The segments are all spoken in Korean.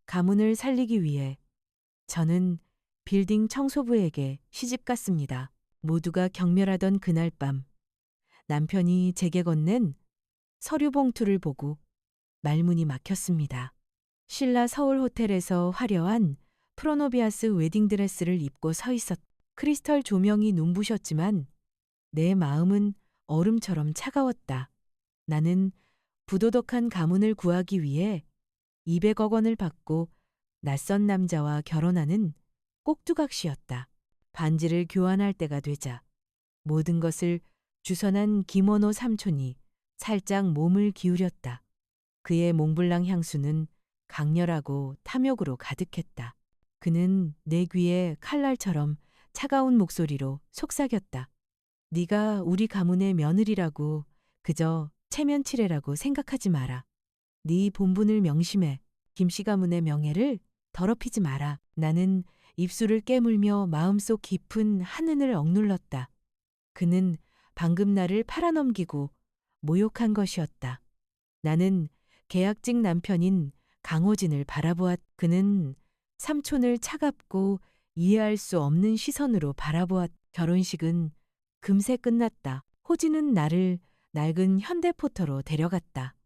가문을 살리기 위해 저는 빌딩 청소부에게 시집갔습니다. 모두가 경멸하던 그날 밤 남편이 제게 건넨 서류 봉투를 보고 말문이 막혔습니다. 신라 서울 호텔에서 화려한 프로노비아스 웨딩드레스를 입고 서 있었. 크리스털 조명이 눈부셨지만 내 마음은 얼음처럼 차가웠다. 나는 부도덕한 가문을 구하기 위해 200억 원을 받고 낯선 남자와 결혼하는 꼭두각시였다. 반지를 교환할 때가 되자 모든 것을 주선한 김원호 삼촌이 살짝 몸을 기울였다. 그의 몽블랑 향수는 강렬하고 탐욕으로 가득했다. 그는 내 귀에 칼날처럼 차가운 목소리로 속삭였다. 네가 우리 가문의 며느리라고 그저 체면치레라고 생각하지 마라. 네 본분을 명심해. 김씨 가문의 명예를 더럽히지 마라. 나는 입술을 깨물며 마음속 깊은 한은을 억눌렀다. 그는 방금 나를 팔아넘기고 모욕한 것이었다. 나는 계약직 남편인 강호진을 바라보았. 그는 삼촌을 차갑고 이해할 수 없는 시선으로 바라보았. 결혼식은 금세 끝났다. 호진은 나를 낡은 현대포터로 데려갔다.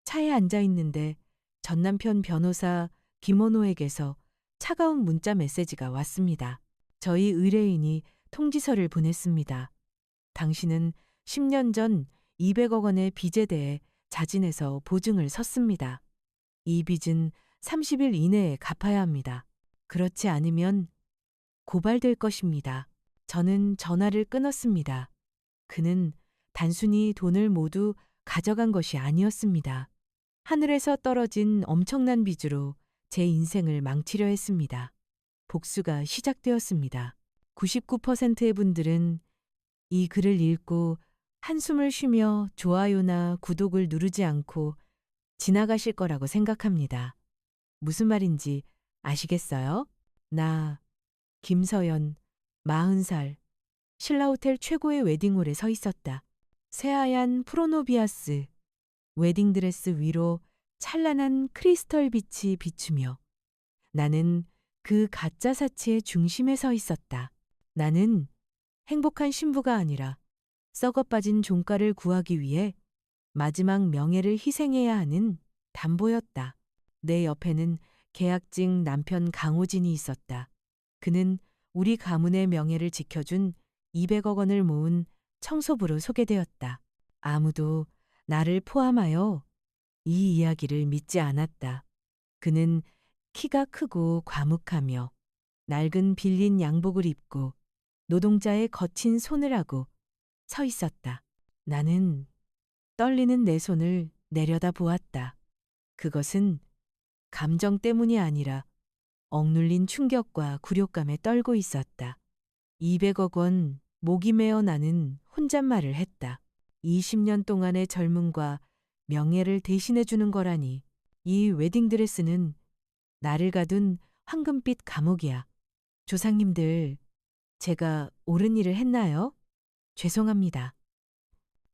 차에 앉아 있는데 전 남편 변호사 김원호에게서 차가운 문자 메시지가 왔습니다. 저희 의뢰인이 통지서를 보냈습니다. 당신은 10년 전 200억 원의 빚에 대해 자진해서 보증을 섰습니다. 이 빚은 30일 이내에 갚아야 합니다. 그렇지 않으면 고발될 것입니다. 저는 전화를 끊었습니다. 그는 단순히 돈을 모두 가져간 것이 아니었습니다. 하늘에서 떨어진 엄청난 빚으로 제 인생을 망치려 했습니다. 복수가 시작되었습니다. 99%의 분들은 이 글을 읽고 한숨을 쉬며 좋아요나 구독을 누르지 않고 지나가실 거라고 생각합니다. 무슨 말인지 아시겠어요? 나, 김서연, 40살, 신라호텔 최고의 웨딩홀에 서 있었다. 새하얀 프로노비아스 웨딩드레스 위로 찬란한 크리스털 빛이 비추며 나는 그 가짜 사치의 중심에 서 있었다. 나는 행복한 신부가 아니라 썩어빠진 종가를 구하기 위해 마지막 명예를 희생해야 하는 담보였다. 내 옆에는 계약직 남편 강호진이 있었다. 그는 우리 가문의 명예를 지켜준 200억 원을 모은 청소부로 소개되었다. 아무도 나를 포함하여 이 이야기를 믿지 않았다. 그는 키가 크고 과묵하며 낡은 빌린 양복을 입고 노동자의 거친 손을 하고 서 있었다. 나는 떨리는 내 손을 내려다 보았다. 그것은 감정 때문이 아니라 억눌린 충격과 굴욕감에 떨고 있었다. 200억 원 목이 메어 나는 혼잣말을 했다. 20년 동안의 젊음과 명예를 대신해 주는 거라니. 이 웨딩드레스는 나를 가둔 황금빛 감옥이야. 조상님들, 제가 옳은 일을 했나요? 죄송합니다.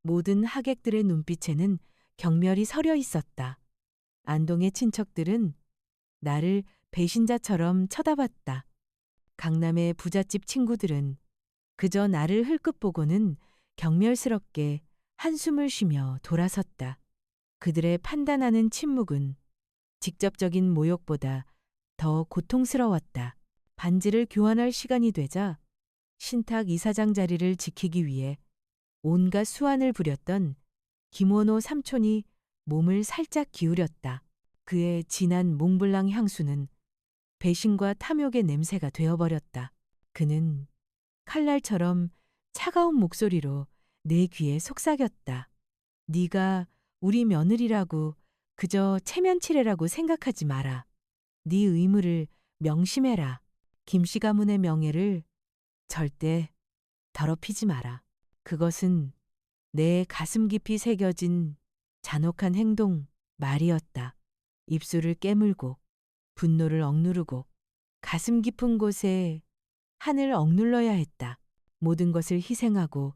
모든 하객들의 눈빛에는 경멸이 서려 있었다. 안동의 친척들은 나를 배신자처럼 쳐다봤다. 강남의 부잣집 친구들은 그저 나를 흘끗 보고는 경멸스럽게 한숨을 쉬며 돌아섰다. 그들의 판단하는 침묵은 직접적인 모욕보다 더 고통스러웠다. 반지를 교환할 시간이 되자 신탁 이사장 자리를 지키기 위해 온갖 수완을 부렸던 김원호 삼촌이 몸을 살짝 기울였다. 그의 진한 몽블랑 향수는 배신과 탐욕의 냄새가 되어버렸다. 그는 칼날처럼 차가운 목소리로 내 귀에 속삭였다. 네가 우리 며느리라고 그저 체면치레라고 생각하지 마라. 네 의무를 명심해라. 김씨 가문의 명예를 절대 더럽히지 마라. 그것은 내 가슴 깊이 새겨진 잔혹한 행동, 말이었다. 입술을 깨물고 분노를 억누르고 가슴 깊은 곳에 한을 억눌러야 했다. 모든 것을 희생하고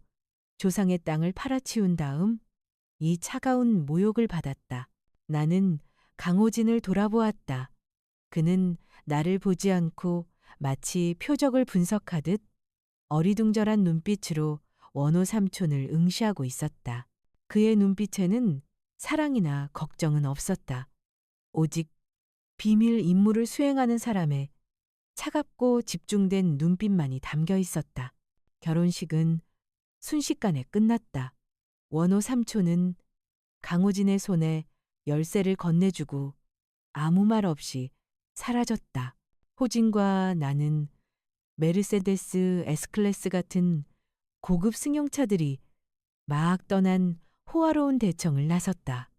조상의 땅을 팔아치운 다음 이 차가운 모욕을 받았다. 나는 강호진을 돌아보았다. 그는 나를 보지 않고 마치 표적을 분석하듯 어리둥절한 눈빛으로 원호 삼촌을 응시하고 있었다. 그의 눈빛에는 사랑이나 걱정은 없었다. 오직 비밀 임무를 수행하는 사람의 차갑고 집중된 눈빛만이 담겨 있었다. 결혼식은 순식간에 끝났다. 원호 삼촌은 강우진의 손에 열쇠를 건네주고 아무 말 없이 사라졌다. 호진과 나는 메르세데스 S클래스 같은 고급 승용차들이 막 떠난 호화로운 대청을 나섰다.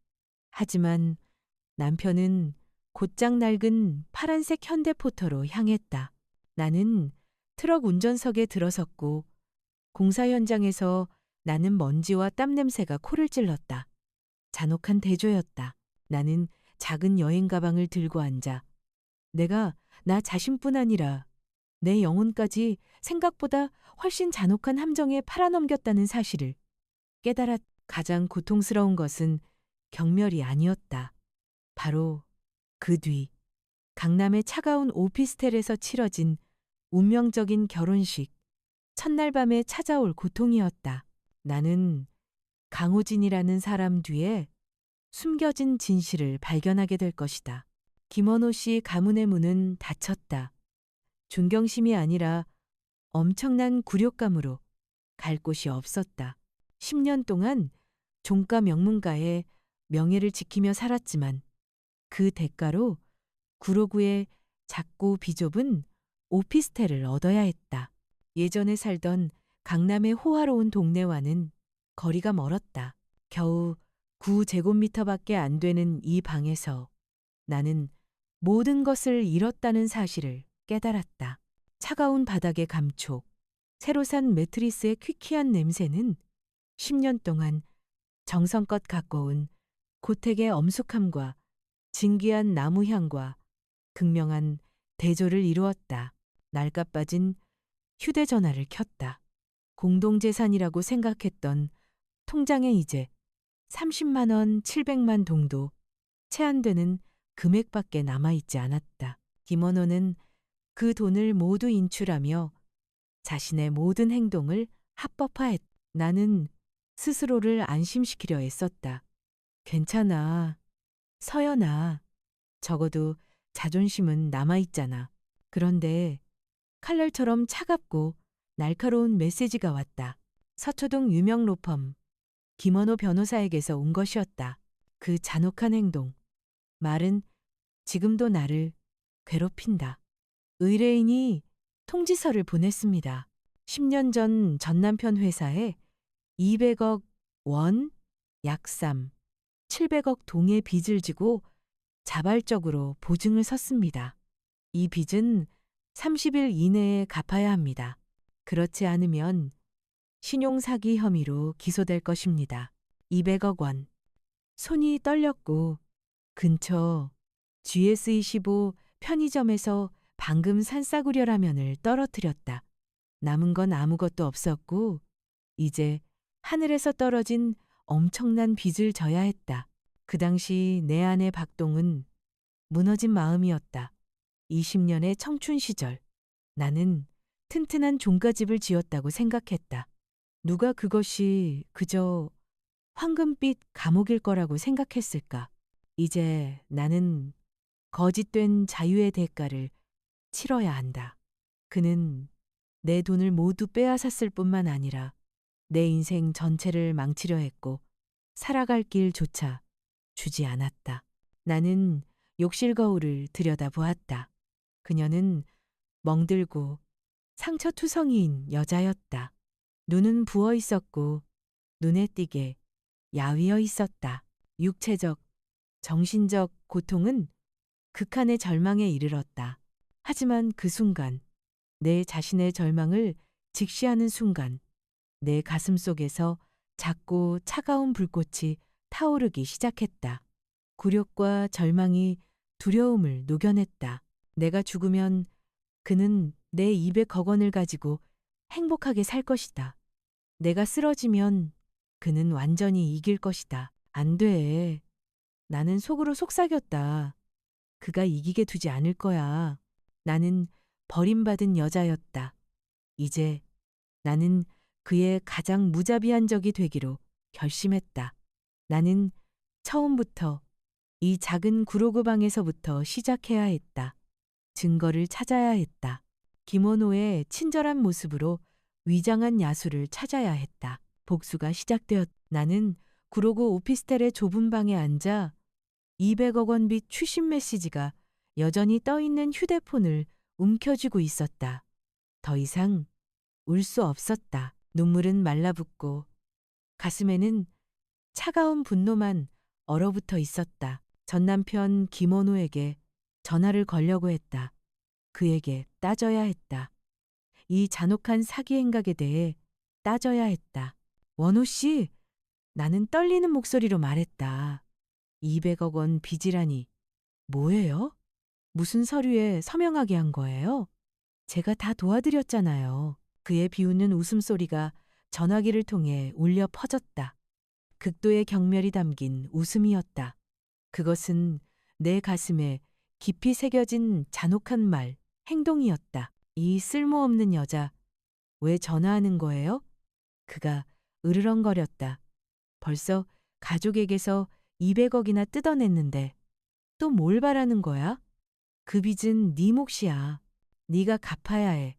하지만 남편은 곧장 낡은 파란색 현대포터로 향했다. 나는 트럭 운전석에 들어섰고 공사 현장에서 나는 먼지와 땀 냄새가 코를 찔렀다. 잔혹한 대조였다. 나는 작은 여행 가방을 들고 앉아 내가 나 자신뿐 아니라 내 영혼까지 생각보다 훨씬 잔혹한 함정에 팔아넘겼다는 사실을 깨달았. 가장 고통스러운 것은 경멸이 아니었다. 바로 그 뒤 강남의 차가운 오피스텔에서 치러진 운명적인 결혼식, 첫날 밤에 찾아올 고통이었다. 나는 강호진이라는 사람 뒤에 숨겨진 진실을 발견하게 될 것이다. 김원호 씨 가문의 문은 닫혔다. 존경심이 아니라 엄청난 굴욕감으로 갈 곳이 없었다. 10년 동안 종가 명문가의 명예를 지키며 살았지만 그 대가로 구로구의 작고 비좁은 오피스텔을 얻어야 했다. 예전에 살던 강남의 호화로운 동네와는 거리가 멀었다. 겨우 9제곱미터밖에 안 되는 이 방에서 나는 모든 것을 잃었다는 사실을 깨달았다. 차가운 바닥의 감촉, 새로 산 매트리스의 퀴퀴한 냄새는 10년 동안 정성껏 가꿔온 고택의 엄숙함과 진귀한 나무향과 극명한 대조를 이루었다. 낡아빠진 휴대전화를 켰다. 공동재산이라고 생각했던 통장에 이제 30만 원, 700만 동도 채 안 되는 금액밖에 남아있지 않았다. 김원호는 그 돈을 모두 인출하며 자신의 모든 행동을 합법화했다. 나는 스스로를 안심시키려 애썼다. 괜찮아. 서연아. 적어도 자존심은 남아있잖아. 그런데 칼날처럼 차갑고 날카로운 메시지가 왔다. 서초동 유명 로펌 김원호 변호사에게서 온 것이었다. 그 잔혹한 행동. 말은 지금도 나를 괴롭힌다. 의뢰인이 통지서를 보냈습니다. 10년 전 남편 회사에 200억 원, 약삼, 700억 동의 빚을 지고 자발적으로 보증을 섰습니다. 이 빚은 30일 이내에 갚아야 합니다. 그렇지 않으면 신용사기 혐의로 기소될 것입니다. 200억 원. 손이 떨렸고 근처 GS25 편의점에서 방금 산 싸구려 라면을 떨어뜨렸다. 남은 건 아무것도 없었고 이제 하늘에서 떨어진 엄청난 빚을 져야 했다. 그 당시 내 아내 박동은 무너진 마음이었다. 20년의 청춘 시절 나는 튼튼한 종가집을 지었다고 생각했다. 누가 그것이 그저 황금빛 감옥일 거라고 생각했을까? 이제 나는 거짓된 자유의 대가를 치러야 한다. 그는 내 돈을 모두 빼앗았을 뿐만 아니라 내 인생 전체를 망치려 했고 살아갈 길조차 주지 않았다. 나는 욕실 거울을 들여다보았다. 그녀는 멍들고 상처투성이인 여자였다. 눈은 부어 있었고 눈에 띄게 야위어 있었다. 육체적, 정신적 고통은 극한의 절망에 이르렀다. 하지만 그 순간, 내 자신의 절망을 직시하는 순간, 내 가슴 속에서 작고 차가운 불꽃이 타오르기 시작했다. 굴욕과 절망이 두려움을 녹여냈다. 내가 죽으면 그는 내 200억 원을 가지고 행복하게 살 것이다. 내가 쓰러지면 그는 완전히 이길 것이다. 안 돼. 나는 속으로 속삭였다. 그가 이기게 두지 않을 거야. 나는 버림받은 여자였다. 이제 나는 그의 가장 무자비한 적이 되기로 결심했다. 나는 처음부터 이 작은 구로구방에서부터 시작해야 했다. 증거를 찾아야 했다. 김원호의 친절한 모습으로 위장한 야수를 찾아야 했다. 복수가 시작되었. 나는 구로구 오피스텔의 좁은 방에 앉아 200억 원 빚 추심 메시지가 여전히 떠있는 휴대폰을 움켜쥐고 있었다. 더 이상 울 수 없었다. 눈물은 말라붙고 가슴에는 차가운 분노만 얼어붙어 있었다. 전 남편 김원호에게 전화를 걸려고 했다. 그에게 따져야 했다. 이 잔혹한 사기 행각에 대해 따져야 했다. 원호 씨, 나는 떨리는 목소리로 말했다. 200억 원 빚이라니. 뭐예요? 무슨 서류에 서명하게 한 거예요? 제가 다 도와드렸잖아요. 그의 비웃는 웃음소리가 전화기를 통해 울려 퍼졌다. 극도의 경멸이 담긴 웃음이었다. 그것은 내 가슴에 깊이 새겨진 잔혹한 말, 행동이었다. 이 쓸모없는 여자, 왜 전화하는 거예요? 그가 으르렁거렸다. 벌써 가족에게서 200억이나 뜯어냈는데 또 뭘 바라는 거야? 그 빚은 네 몫이야. 네가 갚아야 해.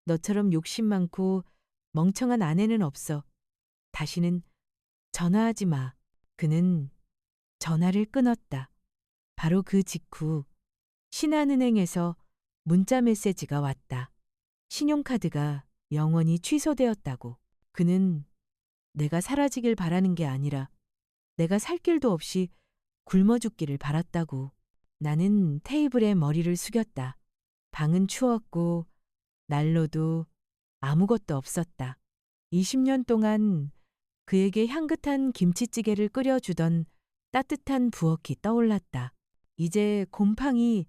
너처럼 욕심 많고 멍청한 아내는 없어. 다시는 전화하지 마. 그는 전화를 끊었다. 바로 그 직후 신한은행에서 문자 메시지가 왔다. 신용카드가 영원히 취소되었다고. 그는 내가 사라지길 바라는 게 아니라 내가 살 길도 없이 굶어 죽기를 바랐다고. 나는 테이블에 머리를 숙였다. 방은 추웠고 난로도 아무것도 없었다. 20년 동안 그에게 향긋한 김치찌개를 끓여주던 따뜻한 부엌이 떠올랐다. 이제 곰팡이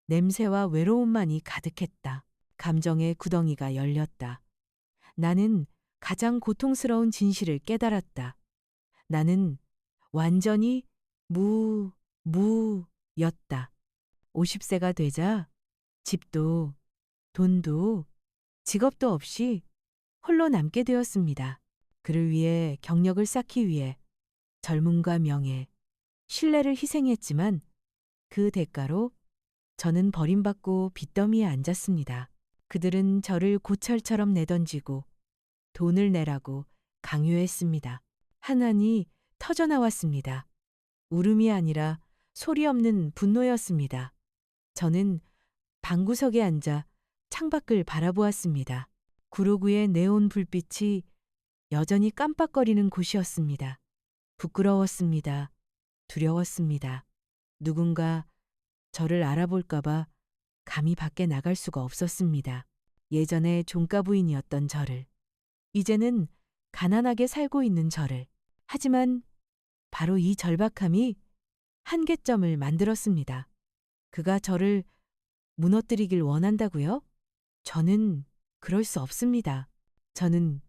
냄새와 외로움만이 가득했다. 감정의 구덩이가 열렸다. 나는 가장 고통스러운 진실을 깨달았다. 나는 완전히 무였다. 50세가 되자 집도 돈도 직업도 없이 홀로 남게 되었습니다. 그를 위해 경력을 쌓기 위해 젊음과 명예, 신뢰를 희생했지만 그 대가로 저는 버림받고 빚더미에 앉았습니다. 그들은 저를 고철처럼 내던지고 돈을 내라고 강요했습니다. 한안이 터져나왔습니다. 울음이 아니라 소리 없는 분노였습니다. 저는 방구석에 앉아 창밖을 바라보았습니다. 구로구의 네온 불빛이 여전히 깜빡거리는 곳이었습니다. 부끄러웠습니다. 두려웠습니다. 누군가 저를 알아볼까봐 감히 밖에 나갈 수가 없었습니다. 예전에 종가 부인이었던 저를, 이제는 가난하게 살고 있는 저를. 하지만 바로 이 절박함이 한계점을 만들었습니다. 그가 저를 무너뜨리길 원한다고요? 저는 그럴 수 없습니다. 저는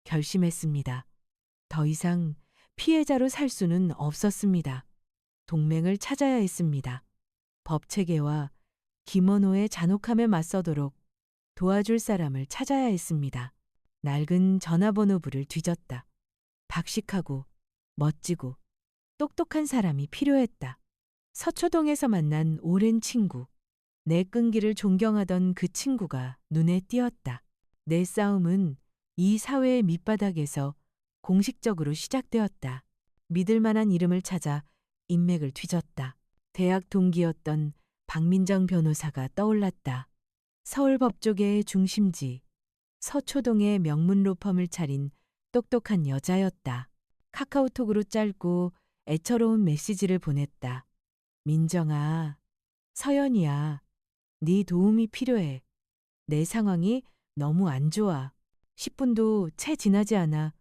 결심했습니다. 더 이상 피해자로 살 수는 없었습니다. 동맹을 찾아야 했습니다. 법체계와 김원호의 잔혹함에 맞서도록 도와줄 사람을 찾아야 했습니다. 낡은 전화번호부를 뒤졌다. 박식하고 멋지고 똑똑한 사람이 필요했다. 서초동에서 만난 오랜 친구. 내 끈기를 존경하던 그 친구가 눈에 띄었다. 내 싸움은 이 사회의 밑바닥에서 공식적으로 시작되었다. 믿을 만한 이름을 찾아 인맥을 뒤졌다. 대학 동기였던 박민정 변호사가 떠올랐다. 서울 법조계의 중심지, 서초동의 명문 로펌을 차린 똑똑한 여자였다. 카카오톡으로 짧고 애처로운 메시지를 보냈다. 민정아, 서연이야. 네 도움이 필요해. 내 상황이 너무 안 좋아. 10분도 채 지나지 않아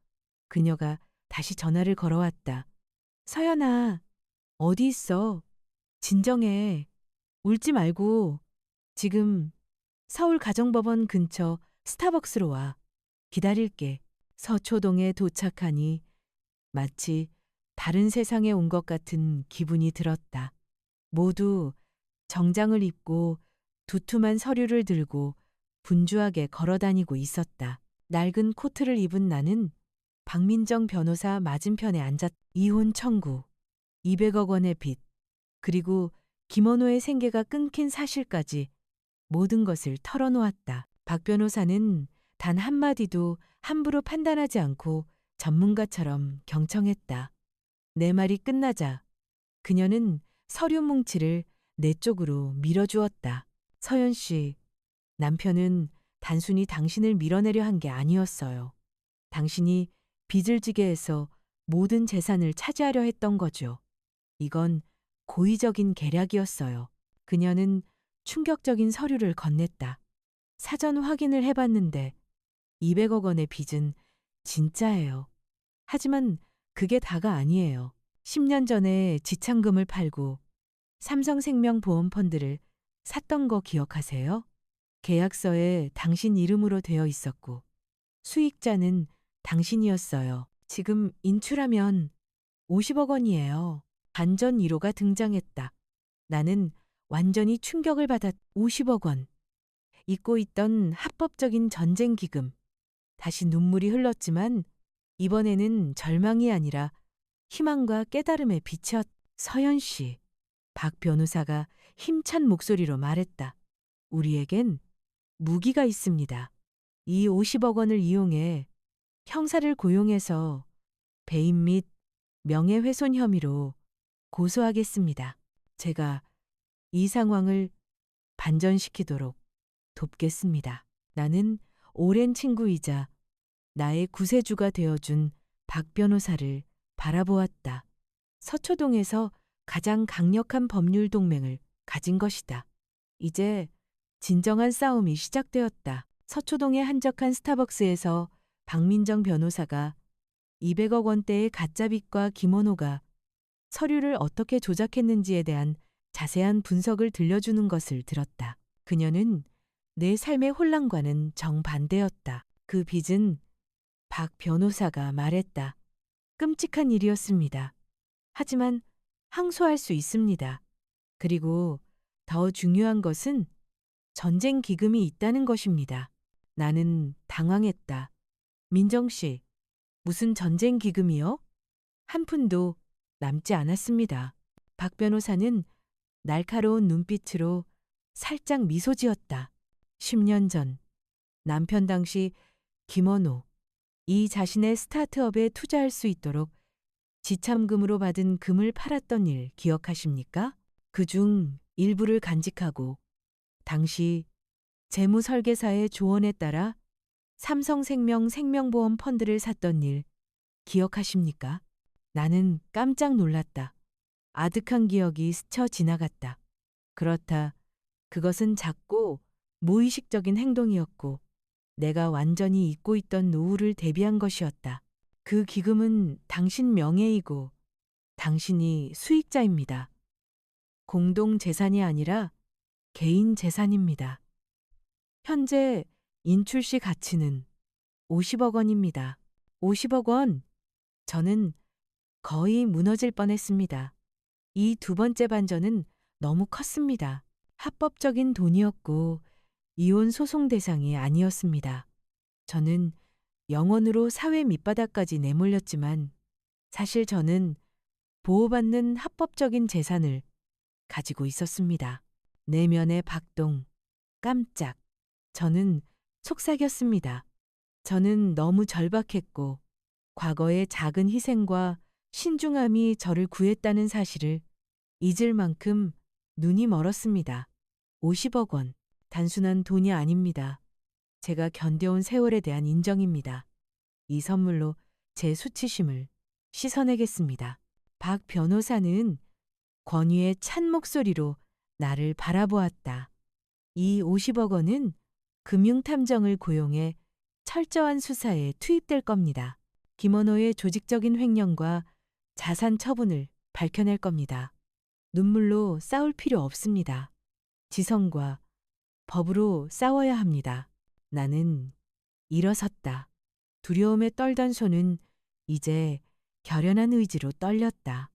그녀가 다시 전화를 걸어왔다. 서연아, 어디 있어? 진정해. 울지 말고. 지금 서울 가정법원 근처 스타벅스로 와. 기다릴게. 서초동에 도착하니 마치 다른 세상에 온 것 같은 기분이 들었다. 모두 정장을 입고 두툼한 서류를 들고 분주하게 걸어 다니고 있었다. 낡은 코트를 입은 나는 박민정 변호사 맞은편에 앉았. 이혼 청구, 200억 원의 빚, 그리고 김원호의 생계가 끊긴 사실까지 모든 것을 털어놓았다. 박 변호사는 단 한마디도 함부로 판단하지 않고 전문가처럼 경청했다. 내 말이 끝나자 그녀는 서류 뭉치를 내 쪽으로 밀어주었다. 서연 씨, 남편은 단순히 당신을 밀어내려 한 게 아니었어요. 당신이 빚을 지게 해서 모든 재산을 차지하려 했던 거죠. 이건 고의적인 계략이었어요. 그녀는 충격적인 서류를 건넸다. 사전 확인을 해봤는데 200억 원의 빚은 진짜예요. 하지만 그게 다가 아니에요. 10년 전에 지창금을 팔고 삼성생명 보험펀드를 샀던 거 기억하세요? 계약서에 당신 이름으로 되어 있었고 수익자는 당신이었어요. 지금 인출하면 50억 원이에요. 반전 1호가 등장했다. 나는 완전히 충격을 받았. 50억 원. 잊고 있던 합법적인 전쟁 기금. 다시 눈물이 흘렀지만 이번에는 절망이 아니라 희망과 깨달음의 빛이었. 서연 씨. 박 변호사가 힘찬 목소리로 말했다. 우리에겐 무기가 있습니다. 이 50억 원을 이용해 형사를 고용해서 배임 및 명예훼손 혐의로 고소하겠습니다. 제가 이 상황을 반전시키도록 돕겠습니다. 나는 오랜 친구이자 나의 구세주가 되어준 박 변호사를 바라보았다. 서초동에서 가장 강력한 법률 동맹을 가진 것이다. 이제 진정한 싸움이 시작되었다. 서초동의 한적한 스타벅스에서 박민정 변호사가 200억 원대의 가짜빚과 김원호가 서류를 어떻게 조작했는지에 대한 자세한 분석을 들려주는 것을 들었다. 그녀는 내 삶의 혼란과는 정반대였다. 그 빚은 박 변호사가 말했다. 끔찍한 일이었습니다. 하지만 항소할 수 있습니다. 그리고 더 중요한 것은 전쟁 기금이 있다는 것입니다. 나는 당황했다. 민정 씨, 무슨 전쟁 기금이요? 한 푼도 남지 않았습니다. 박 변호사는 날카로운 눈빛으로 살짝 미소 지었다. 10년 전 남편 당시 김원호, 이 자신의 스타트업에 투자할 수 있도록 지참금으로 받은 금을 팔았던 일 기억하십니까? 그중 일부를 간직하고 당시 재무설계사의 조언에 따라 삼성생명 생명보험 펀드를 샀던 일 기억하십니까? 나는 깜짝 놀랐다. 아득한 기억이 스쳐 지나갔다. 그렇다. 그것은 작고 무의식적인 행동이었고 내가 완전히 잊고 있던 노후를 대비한 것이었다. 그 기금은 당신 명예이고 당신이 수익자입니다. 공동 재산이 아니라 개인 재산입니다. 현재 인출 시 가치는 50억 원입니다. 50억 원. 저는 거의 무너질 뻔했습니다. 이 두 번째 반전은 너무 컸습니다. 합법적인 돈이었고 이혼 소송 대상이 아니었습니다. 저는 영원으로 사회 밑바닥까지 내몰렸지만 사실 저는 보호받는 합법적인 재산을 가지고 있었습니다. 내면의 박동, 깜짝. 저는 속삭였습니다. 저는 너무 절박했고 과거의 작은 희생과 신중함이 저를 구했다는 사실을 잊을 만큼 눈이 멀었습니다. 50억 원. 단순한 돈이 아닙니다. 제가 견뎌온 세월에 대한 인정입니다. 이 선물로 제 수치심을 씻어내겠습니다. 박 변호사는 권위의 찬 목소리로 나를 바라보았다. 이 50억 원은 금융탐정을 고용해 철저한 수사에 투입될 겁니다. 김원호의 조직적인 횡령과 자산 처분을 밝혀낼 겁니다. 눈물로 싸울 필요 없습니다. 지성과 법으로 싸워야 합니다. 나는 일어섰다. 두려움에 떨던 손은 이제 결연한 의지로 떨렸다.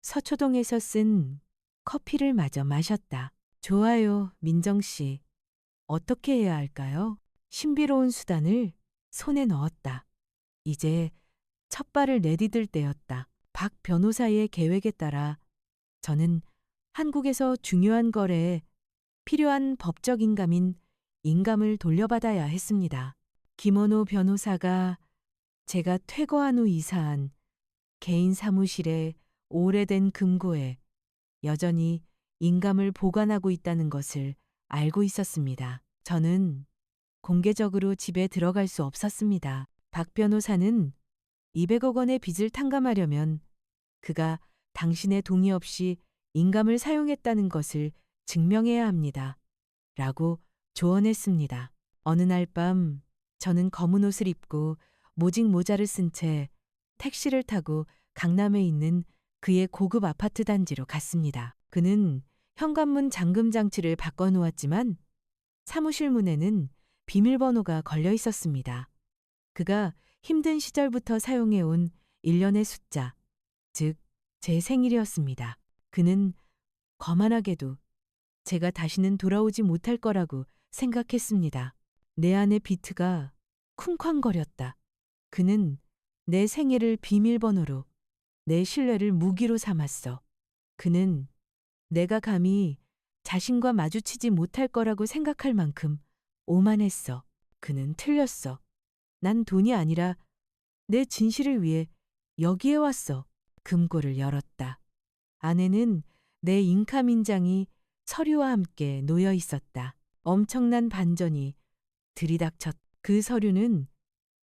서초동에서 쓴 커피를 마저 마셨다. 좋아요, 민정 씨. 어떻게 해야 할까요? 신비로운 수단을 손에 넣었다. 이제 첫 발을 내디딜 때였다. 박 변호사의 계획에 따라 저는 한국에서 중요한 거래에 필요한 법적 인감인 인감을 돌려받아야 했습니다. 김원호 변호사가 제가 퇴거한 후 이사한 개인 사무실에 오래된 금고에 여전히 인감을 보관하고 있다는 것을 알고 있었습니다. 저는 공개적으로 집에 들어갈 수 없었습니다. 박 변호사는 200억 원의 빚을 탕감하려면 그가 당신의 동의 없이 인감을 사용했다는 것을 증명해야 합니다. 라고 조언했습니다. 어느 날 밤 저는 검은 옷을 입고 모직 모자를 쓴 채 택시를 타고 강남에 있는 그의 고급 아파트 단지로 갔습니다. 그는 현관문 잠금 장치를 바꿔놓았지만 사무실 문에는 비밀번호가 걸려 있었습니다. 그가 힘든 시절부터 사용해온 일련의 숫자, 즉, 제 생일이었습니다. 그는 거만하게도 제가 다시는 돌아오지 못할 거라고 생각했습니다. 내 안의 비트가 쿵쾅거렸다. 그는 내 생애를 비밀번호로, 내 신뢰를 무기로 삼았어. 그는 내가 감히 자신과 마주치지 못할 거라고 생각할 만큼 오만했어. 그는 틀렸어. 난 돈이 아니라 내 진실을 위해 여기에 왔어. 금고를 열었다. 안에는 내 인감 인장이 서류와 함께 놓여 있었다. 엄청난 반전이 들이닥쳤. 그 서류는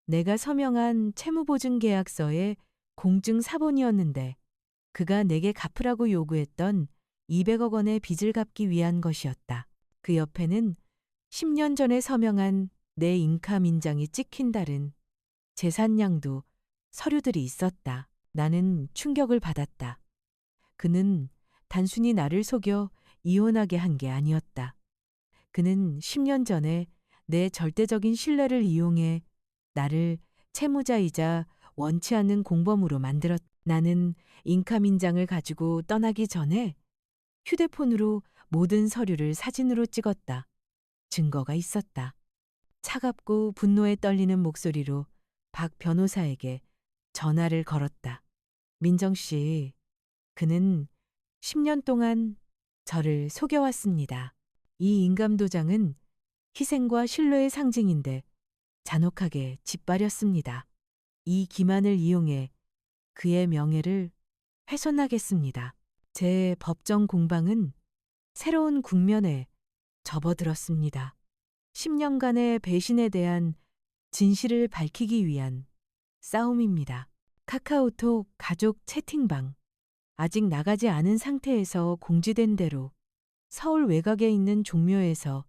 내가 서명한 채무보증계약서의 공증 사본이었는데 그가 내게 갚으라고 요구했던 200억 원의 빚을 갚기 위한 것이었다. 그 옆에는 10년 전에 서명한 내 인감 인장이 찍힌 다른 재산량도 서류들이 있었다. 나는 충격을 받았다. 그는 단순히 나를 속여 이혼하게 한 게 아니었다. 그는 10년 전에 내 절대적인 신뢰를 이용해 나를 채무자이자 원치 않는 공범으로 만들었다. 나는 인감 인장을 가지고 떠나기 전에 휴대폰으로 모든 서류를 사진으로 찍었다. 증거가 있었다. 차갑고 분노에 떨리는 목소리로 박 변호사에게 전화를 걸었다. 민정 씨, 그는 10년 동안 저를 속여왔습니다. 이 인감도장은 희생과 신뢰의 상징인데 잔혹하게 짓밟았습니다. 이 기만을 이용해 그의 명예를 훼손하겠습니다. 제 법정 공방은 새로운 국면에 접어들었습니다. 10년간의 배신에 대한 진실을 밝히기 위한 싸움입니다. 카카오톡 가족 채팅방. 아직 나가지 않은 상태에서 공지된 대로 서울 외곽에 있는 종묘에서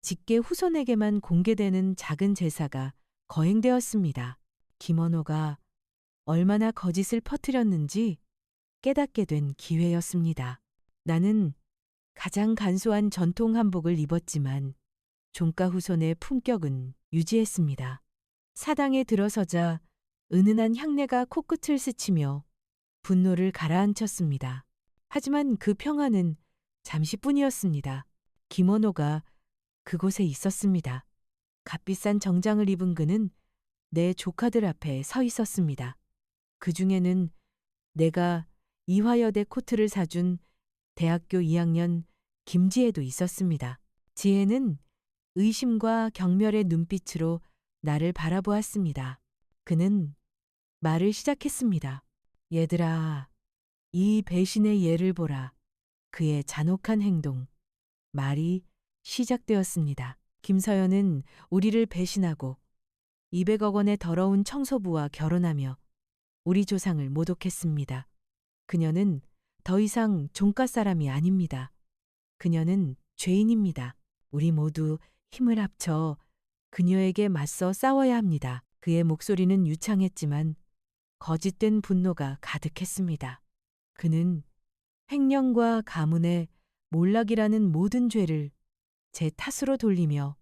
직계 후손에게만 공개되는 작은 제사가 거행되었습니다. 김원호가 얼마나 거짓을 퍼뜨렸는지 깨닫게 된 기회였습니다. 나는 가장 간소한 전통 한복을 입었지만 종가 후손의 품격은 유지했습니다. 사당에 들어서자 은은한 향내가 코끝을 스치며 분노를 가라앉혔습니다. 하지만 그 평화는 잠시뿐이었습니다. 김원호가 그곳에 있었습니다. 값비싼 정장을 입은 그는 내 조카들 앞에 서 있었습니다. 그 중에는 내가 이화여대 코트를 사준 대학교 2학년 김지혜도 있었습니다. 지혜는 의심과 경멸의 눈빛으로 나를 바라보았습니다. 그는 말을 시작했습니다. 얘들아, 이 배신의 예를 보라. 그의 잔혹한 행동. 말이 시작되었습니다. 김서연은 우리를 배신하고 200억 원의 더러운 청소부와 결혼하며 우리 조상을 모독했습니다. 그녀는 더 이상 종가 사람이 아닙니다. 그녀는 죄인입니다. 우리 모두 힘을 합쳐 그녀에게 맞서 싸워야 합니다. 그의 목소리는 유창했지만 거짓된 분노가 가득했습니다. 그는 횡령과 가문의 몰락이라는 모든 죄를 제 탓으로 돌리며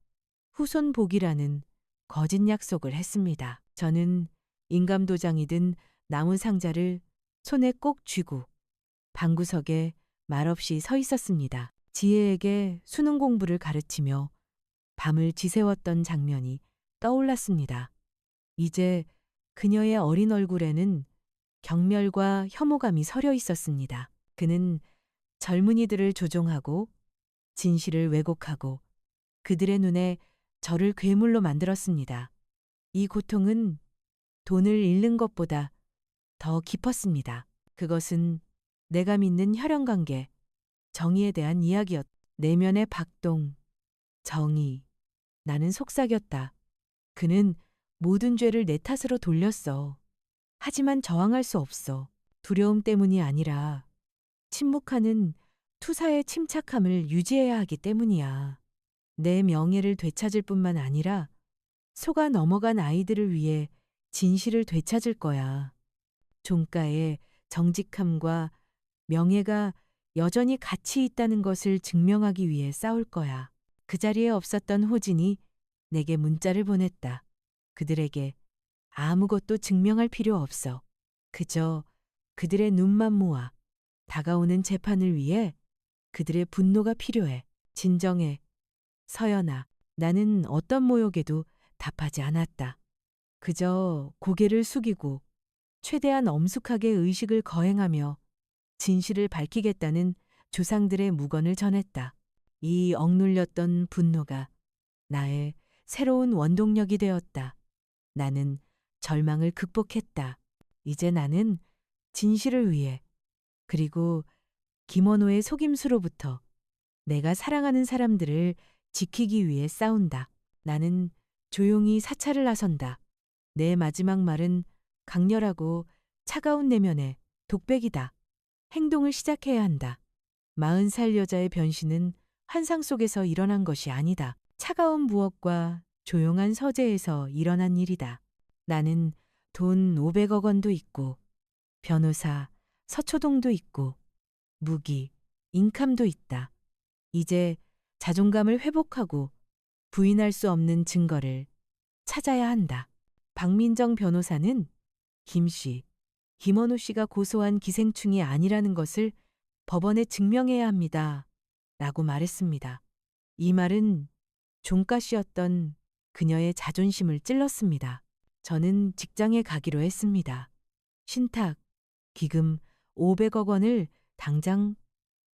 후손 복이라는 거짓 약속을 했습니다. 저는 인감도장이든 나무 상자를 손에 꼭 쥐고 방구석에 말없이 서 있었습니다. 지혜에게 수능 공부를 가르치며 밤을 지새웠던 장면이 떠올랐습니다. 이제 그녀의 어린 얼굴에는 경멸과 혐오감이 서려 있었습니다. 그는 젊은이들을 조종하고 진실을 왜곡하고 그들의 눈에 저를 괴물로 만들었습니다. 이 고통은 돈을 잃는 것보다 더 깊었습니다. 그것은 내가 믿는 혈연관계, 정의에 대한 이야기였. 내면의 박동, 정의. 나는 속삭였다. 그는 모든 죄를 내 탓으로 돌렸어. 하지만 저항할 수 없어. 두려움 때문이 아니라 침묵하는 투사의 침착함을 유지해야 하기 때문이야. 내 명예를 되찾을 뿐만 아니라 속아 넘어간 아이들을 위해 진실을 되찾을 거야. 종가의 정직함과 명예가 여전히 가치 있다는 것을 증명하기 위해 싸울 거야. 그 자리에 없었던 호진이 내게 문자를 보냈다. 그들에게 아무것도 증명할 필요 없어. 그저 그들의 눈만 모아 다가오는 재판을 위해 그들의 분노가 필요해. 진정해. 서연아, 나는 어떤 모욕에도 답하지 않았다. 그저 고개를 숙이고 최대한 엄숙하게 의식을 거행하며 진실을 밝히겠다는 조상들의 묵언을 전했다. 이 억눌렸던 분노가 나의 새로운 원동력이 되었다. 나는 절망을 극복했다. 이제 나는 진실을 위해 그리고 김원호의 속임수로부터 내가 사랑하는 사람들을 지키기 위해 싸운다. 나는 조용히 사찰을 나선다. 내 마지막 말은 강렬하고 차가운 내면의 독백이다. 행동을 시작해야 한다. 40살 여자의 변신은 환상 속에서 일어난 것이 아니다. 차가운 부엌과 조용한 서재에서 일어난 일이다. 나는 돈 500억 원도 있고 변호사, 서초동도 있고 무기, 인감도 있다. 이제 자존감을 회복하고 부인할 수 없는 증거를 찾아야 한다. 박민정 변호사는 김 씨, 김원호 씨가 고소한 기생충이 아니라는 것을 법원에 증명해야 합니다. 라고 말했습니다. 이 말은 종가 씨였던 그녀의 자존심을 찔렀습니다. 저는 직장에 가기로 했습니다. 신탁, 기금 500억 원을 당장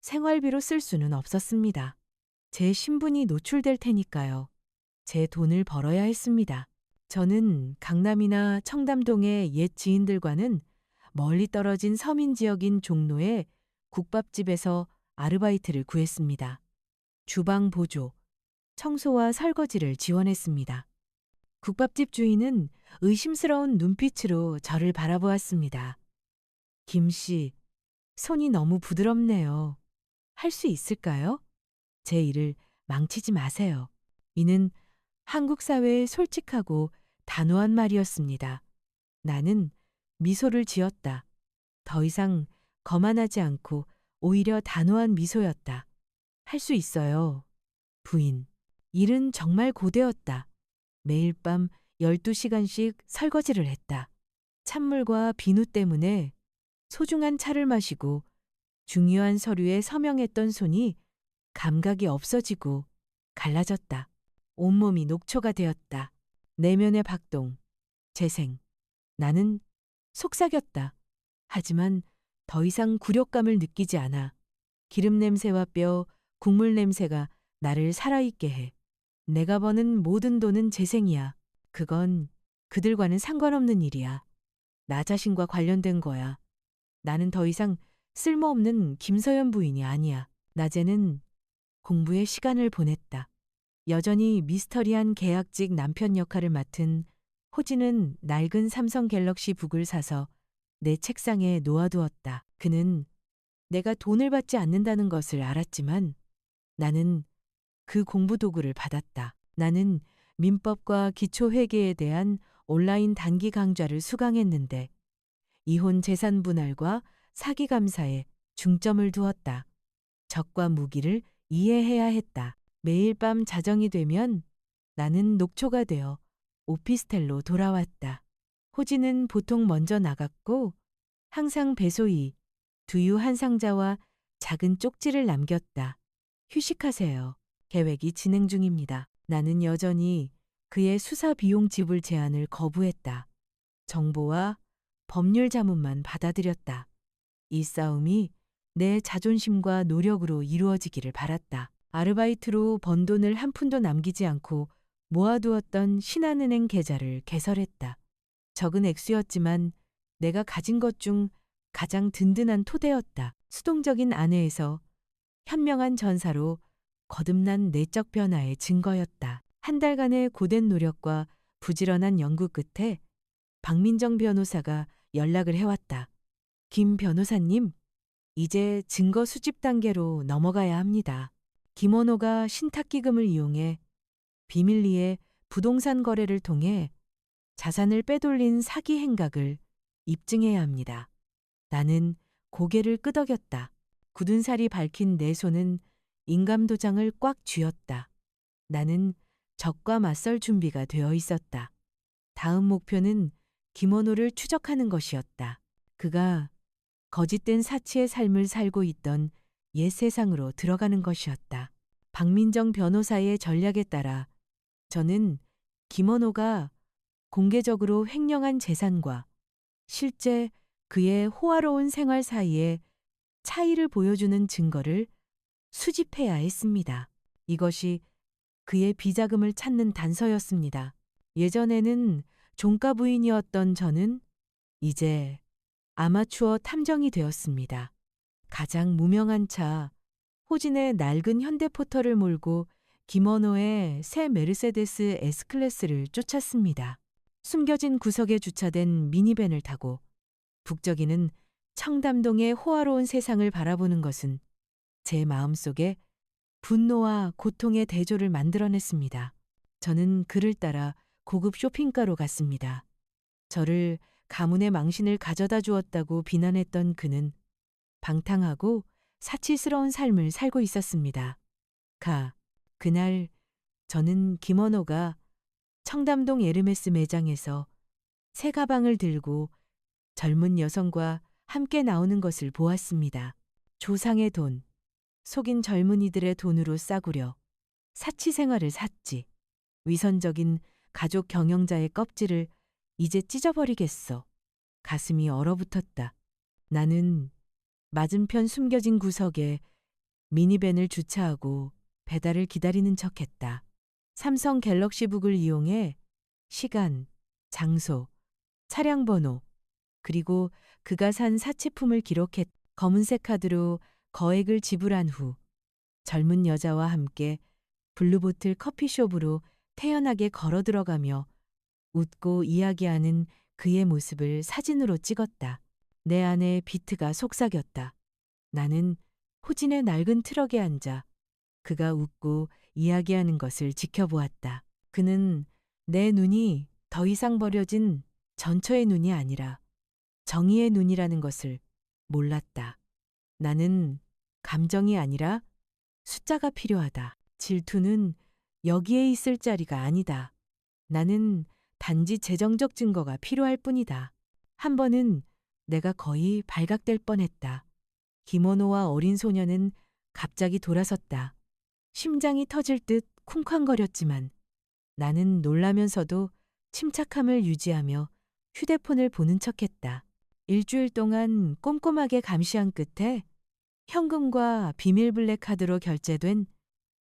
생활비로 쓸 수는 없었습니다. 제 신분이 노출될 테니까요. 제 돈을 벌어야 했습니다. 저는 강남이나 청담동의 옛 지인들과는 멀리 떨어진 서민 지역인 종로의 국밥집에서 아르바이트를 구했습니다. 주방 보조, 청소와 설거지를 지원했습니다. 국밥집 주인은 의심스러운 눈빛으로 저를 바라보았습니다. 김 씨, 손이 너무 부드럽네요. 할 수 있을까요? 제 일을 망치지 마세요. 이는 한국 사회의 솔직하고 단호한 말이었습니다. 나는 미소를 지었다. 더 이상 거만하지 않고 오히려 단호한 미소였다. 할 수 있어요. 부인. 일은 정말 고되었다. 매일 밤 12시간씩 설거지를 했다. 찬물과 비누 때문에 소중한 차를 마시고 중요한 서류에 서명했던 손이 감각이 없어지고 갈라졌다. 온몸이 녹초가 되었다. 내면의 박동, 재생. 나는 속삭였다. 하지만 더 이상 굴욕감을 느끼지 않아. 기름 냄새와 뼈, 국물 냄새가 나를 살아있게 해. 내가 버는 모든 돈은 재생이야. 그건 그들과는 상관없는 일이야. 나 자신과 관련된 거야. 나는 더 이상 쓸모없는 김서연 부인이 아니야. 낮에는 공부에 시간을 보냈다. 여전히 미스터리한 계약직 남편 역할을 맡은 호진은 낡은 삼성 갤럭시 북을 사서 내 책상에 놓아두었다. 그는 내가 돈을 받지 않는다는 것을 알았지만 나는 그 공부 도구를 받았다. 나는 민법과 기초회계에 대한 온라인 단기 강좌를 수강했는데 이혼 재산 분할과 사기 감사에 중점을 두었다. 적과 무기를 이해해야 했다. 매일 밤 자정이 되면 나는 녹초가 되어 오피스텔로 돌아왔다. 호진은 보통 먼저 나갔고 항상 배소이, 두유 한 상자와 작은 쪽지를 남겼다. 휴식하세요. 계획이 진행 중입니다. 나는 여전히 그의 수사 비용 지불 제안을 거부했다. 정보와 법률 자문만 받아들였다. 이 싸움이 내 자존심과 노력으로 이루어지기를 바랐다. 아르바이트로 번 돈을 한 푼도 남기지 않고 모아두었던 신한은행 계좌를 개설했다. 적은 액수였지만 내가 가진 것 중 가장 든든한 토대였다. 수동적인 아내에서 현명한 전사로 거듭난 내적 변화의 증거였다. 한 달간의 고된 노력과 부지런한 연구 끝에 박민정 변호사가 연락을 해왔다. 김 변호사님, 이제 증거 수집 단계로 넘어가야 합니다. 김원호가 신탁기금을 이용해 비밀리에 부동산 거래를 통해 자산을 빼돌린 사기 행각을 입증해야 합니다. 나는 고개를 끄덕였다. 굳은 살이 밝힌 내 손은 인감도장을 꽉 쥐었다. 나는 적과 맞설 준비가 되어 있었다. 다음 목표는 김원호를 추적하는 것이었다. 그가 거짓된 사치의 삶을 살고 있던 옛 세상으로 들어가는 것이었다. 박민정 변호사의 전략에 따라 저는 김원호가 공개적으로 횡령한 재산과 실제 그의 호화로운 생활 사이에 차이를 보여주는 증거를 수집해야 했습니다. 이것이 그의 비자금을 찾는 단서였습니다. 예전에는 종가 부인이었던 저는 이제 아마추어 탐정이 되었습니다. 가장 무명한 차, 호진의 낡은 현대포터를 몰고 김원호의 새 메르세데스 S클래스를 쫓았습니다. 숨겨진 구석에 주차된 미니밴을 타고 북적이는 청담동의 호화로운 세상을 바라보는 것은 제 마음속에 분노와 고통의 대조를 만들어냈습니다. 저는 그를 따라 고급 쇼핑가로 갔습니다. 저를 가문의 망신을 가져다 주었다고 비난했던 그는 방탕하고 사치스러운 삶을 살고 있었습니다. 그날 저는 김원호가 청담동 에르메스 매장에서 새 가방을 들고 젊은 여성과 함께 나오는 것을 보았습니다. 조상의 돈, 속인 젊은이들의 돈으로 싸구려 사치 생활을 샀지. 위선적인 가족 경영자의 껍질을 이제 찢어버리겠어. 가슴이 얼어붙었다. 나는 맞은편 숨겨진 구석에 미니밴을 주차하고 배달을 기다리는 척했다. 삼성 갤럭시북을 이용해 시간, 장소, 차량 번호, 그리고 그가 산 사치품을 기록했. 검은색 카드로 거액을 지불한 후 젊은 여자와 함께 블루보틀 커피숍으로 태연하게 걸어 들어가며 웃고 이야기하는 그의 모습을 사진으로 찍었다. 내 안에 비트가 속삭였다. 나는 호진의 낡은 트럭에 앉아 그가 웃고 이야기하는 것을 지켜보았다. 그는 내 눈이 더 이상 버려진 전처의 눈이 아니라 정의의 눈이라는 것을 몰랐다. 나는 감정이 아니라 숫자가 필요하다. 질투는 여기에 있을 자리가 아니다. 나는 단지 재정적 증거가 필요할 뿐이다. 한 번은 내가 거의 발각될 뻔했다. 김원호와 어린 소녀는 갑자기 돌아섰다. 심장이 터질 듯 쿵쾅거렸지만 나는 놀라면서도 침착함을 유지하며 휴대폰을 보는 척했다. 일주일 동안 꼼꼼하게 감시한 끝에 현금과 비밀 블랙카드로 결제된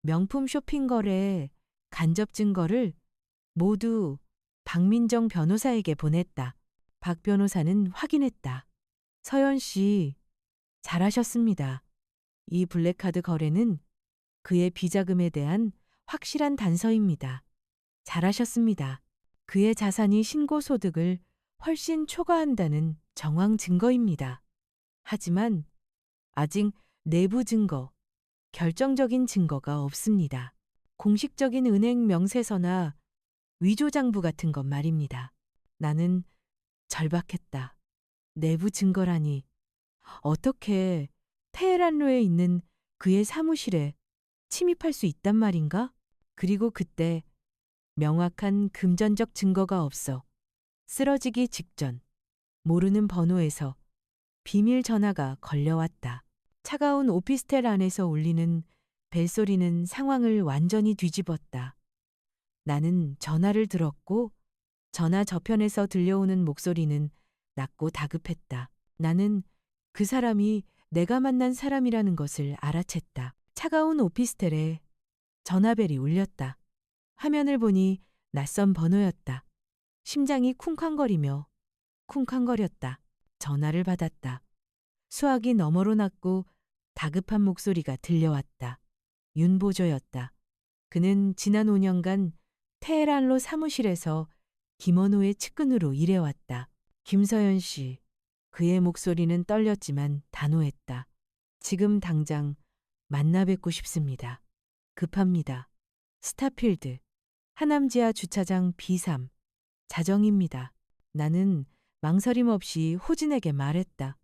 명품 쇼핑 거래의 간접 증거를 모두 박민정 변호사에게 보냈다. 박 변호사는 확인했다. 서연 씨, 잘하셨습니다. 이 블랙카드 거래는 그의 비자금에 대한 확실한 단서입니다. 잘하셨습니다. 그의 자산이 신고소득을 훨씬 초과한다는 정황 증거입니다. 하지만 아직 내부 증거, 결정적인 증거가 없습니다. 공식적인 은행 명세서나 위조장부 같은 것 말입니다. 나는 절박했다. 내부 증거라니 어떻게 테헤란로에 있는 그의 사무실에 침입할 수 있단 말인가? 그리고 그때 명확한 금전적 증거가 없어 쓰러지기 직전 모르는 번호에서 비밀 전화가 걸려왔다. 차가운 오피스텔 안에서 울리는 벨소리는 상황을 완전히 뒤집었다. 나는 전화를 들었고 전화 저편에서 들려오는 목소리는 낮고 다급했다. 나는 그 사람이 내가 만난 사람이라는 것을 알아챘다. 차가운 오피스텔에 전화벨이 울렸다. 화면을 보니 낯선 번호였다. 심장이 쿵쾅거리며 쿵쾅거렸다. 전화를 받았다. 수화기 너머로 낮고 다급한 목소리가 들려왔다. 윤보조였다. 그는 지난 5년간 테헤란로 사무실에서 김원호의 측근으로 일해왔다. 김서연 씨. 그의 목소리는 떨렸지만 단호했다. 지금 당장 만나 뵙고 싶습니다. 급합니다. 스타필드. 하남지하 주차장 B3. 자정입니다. 나는 망설임 없이 호진에게 말했다.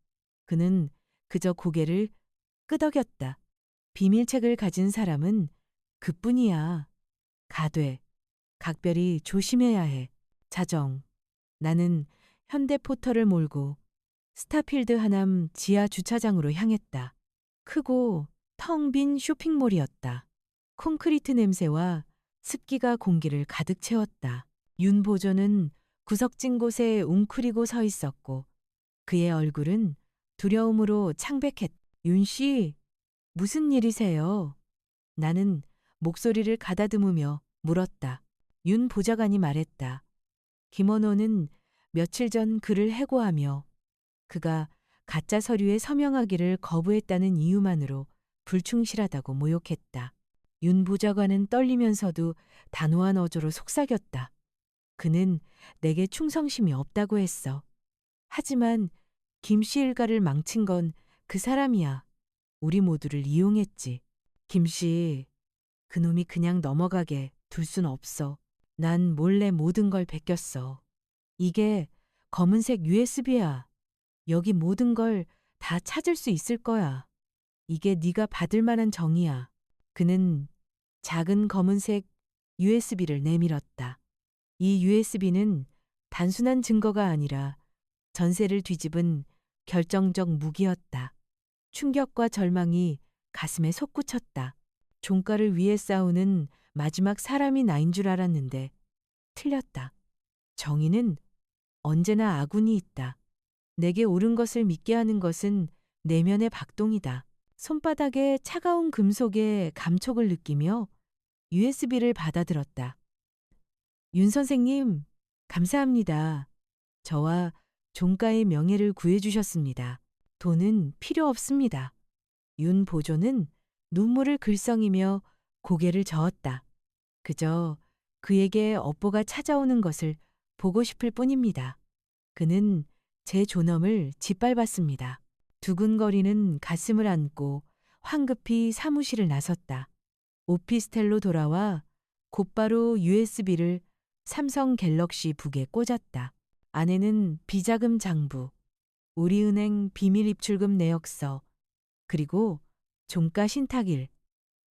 그는 그저 고개를 끄덕였다. 비밀책을 가진 사람은 그뿐이야. 가되, 각별히 조심해야 해. 자정. 나는 현대포터를 몰고 스타필드 하남 지하 주차장으로 향했다. 크고 텅 빈 쇼핑몰이었다. 콘크리트 냄새와 습기가 공기를 가득 채웠다. 윤보조는 구석진 곳에 웅크리고 서 있었고 그의 얼굴은 두려움으로 창백했다. 윤 씨, 무슨 일이세요? 나는 목소리를 가다듬으며 물었다. 윤 보좌관이 말했다. 김원호는 며칠 전 그를 해고하며 그가 가짜 서류에 서명하기를 거부했다는 이유만으로 불충실하다고 모욕했다. 윤 보좌관은 떨리면서도 단호한 어조로 속삭였다. 그는 내게 충성심이 없다고 했어. 하지만 김 씨 일가를 망친 건 그 사람이야. 우리 모두를 이용했지. 김 씨, 그놈이 그냥 넘어가게 둘 순 없어. 난 몰래 모든 걸 베꼈어. 이게 검은색 USB야. 여기 모든 걸 다 찾을 수 있을 거야. 이게 네가 받을 만한 정의야. 그는 작은 검은색 USB를 내밀었다. 이 USB는 단순한 증거가 아니라 전세를 뒤집은 결정적 무기였다. 충격과 절망이 가슴에 솟구쳤다. 종가를 위해 싸우는 마지막 사람이 나인 줄 알았는데 틀렸다. 정의는 언제나 아군이 있다. 내게 옳은 것을 믿게 하는 것은 내면의 박동이다. 손바닥에 차가운 금속의 감촉을 느끼며 USB를 받아들었다. 윤 선생님, 감사합니다. 저와 종가의 명예를 구해주셨습니다. 돈은 필요 없습니다. 윤 보조는 눈물을 글썽이며 고개를 저었다. 그저 그에게 업보가 찾아오는 것을 보고 싶을 뿐입니다. 그는 제 존엄을 짓밟았습니다. 두근거리는 가슴을 안고 황급히 사무실을 나섰다. 오피스텔로 돌아와 곧바로 USB를 삼성 갤럭시 북에 꽂았다. 안에는 비자금 장부, 우리은행 비밀 입출금 내역서, 그리고 종가 신탁일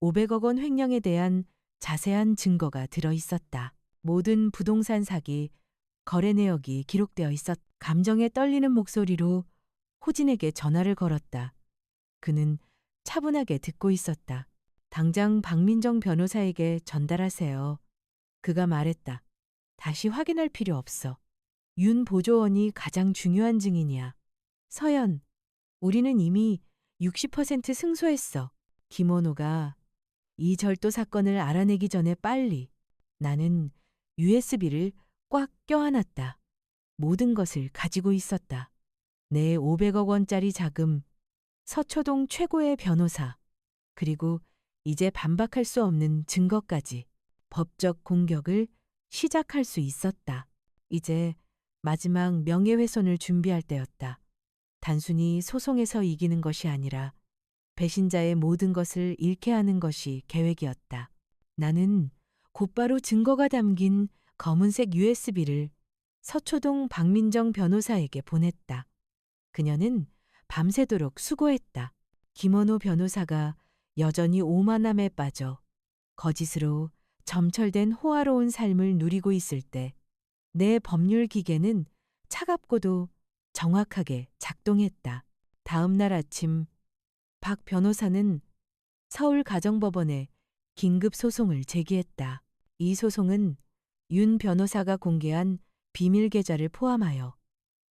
500억 원 횡령에 대한 자세한 증거가 들어 있었다. 모든 부동산 사기, 거래 내역이 기록되어 있었다. 감정에 떨리는 목소리로 호진에게 전화를 걸었다. 그는 차분하게 듣고 있었다. 당장 박민정 변호사에게 전달하세요. 그가 말했다. 다시 확인할 필요 없어. 윤 보조원이 가장 중요한 증인이야. 서연, 우리는 이미 60% 승소했어. 김원호가 이 절도 사건을 알아내기 전에 빨리. 나는 USB를 꽉 껴안았다. 모든 것을 가지고 있었다. 내 500억 원짜리 자금, 서초동 최고의 변호사, 그리고 이제 반박할 수 없는 증거까지. 법적 공격을 시작할 수 있었다. 이제 마지막 명예훼손을 준비할 때였다. 단순히 소송에서 이기는 것이 아니라 배신자의 모든 것을 잃게 하는 것이 계획이었다. 나는 곧바로 증거가 담긴 검은색 USB를 서초동 박민정 변호사에게 보냈다. 그녀는 밤새도록 수고했다. 김원호 변호사가 여전히 오만함에 빠져 거짓으로 점철된 호화로운 삶을 누리고 있을 때 내 법률 기계는 차갑고도 정확하게 작동했다. 다음 날 아침 박 변호사는 서울가정법원에 긴급 소송을 제기했다. 이 소송은 윤 변호사가 공개한 비밀 계좌를 포함하여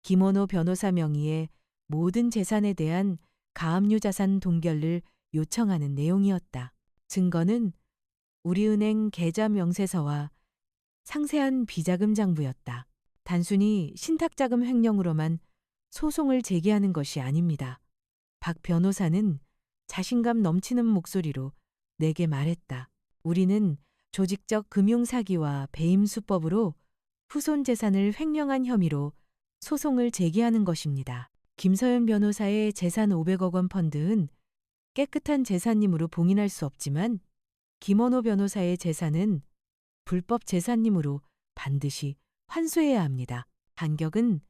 김원호 변호사 명의의 모든 재산에 대한 가압류 자산 동결을 요청하는 내용이었다. 증거는 우리은행 계좌 명세서와 상세한 비자금 장부였다. 단순히 신탁자금 횡령으로만 소송을 제기하는 것이 아닙니다. 박 변호사는 자신감 넘치는 목소리로 내게 말했다. 우리는 조직적 금융사기와 배임수법으로 후손 재산을 횡령한 혐의로 소송을 제기하는 것입니다. 김서연 변호사의 재산 500억 원 펀드는 깨끗한 재산임으로 봉인할 수 없지만 김원호 변호사의 재산은 불법 재산임으로 반드시 환수해야 합니다. 반격은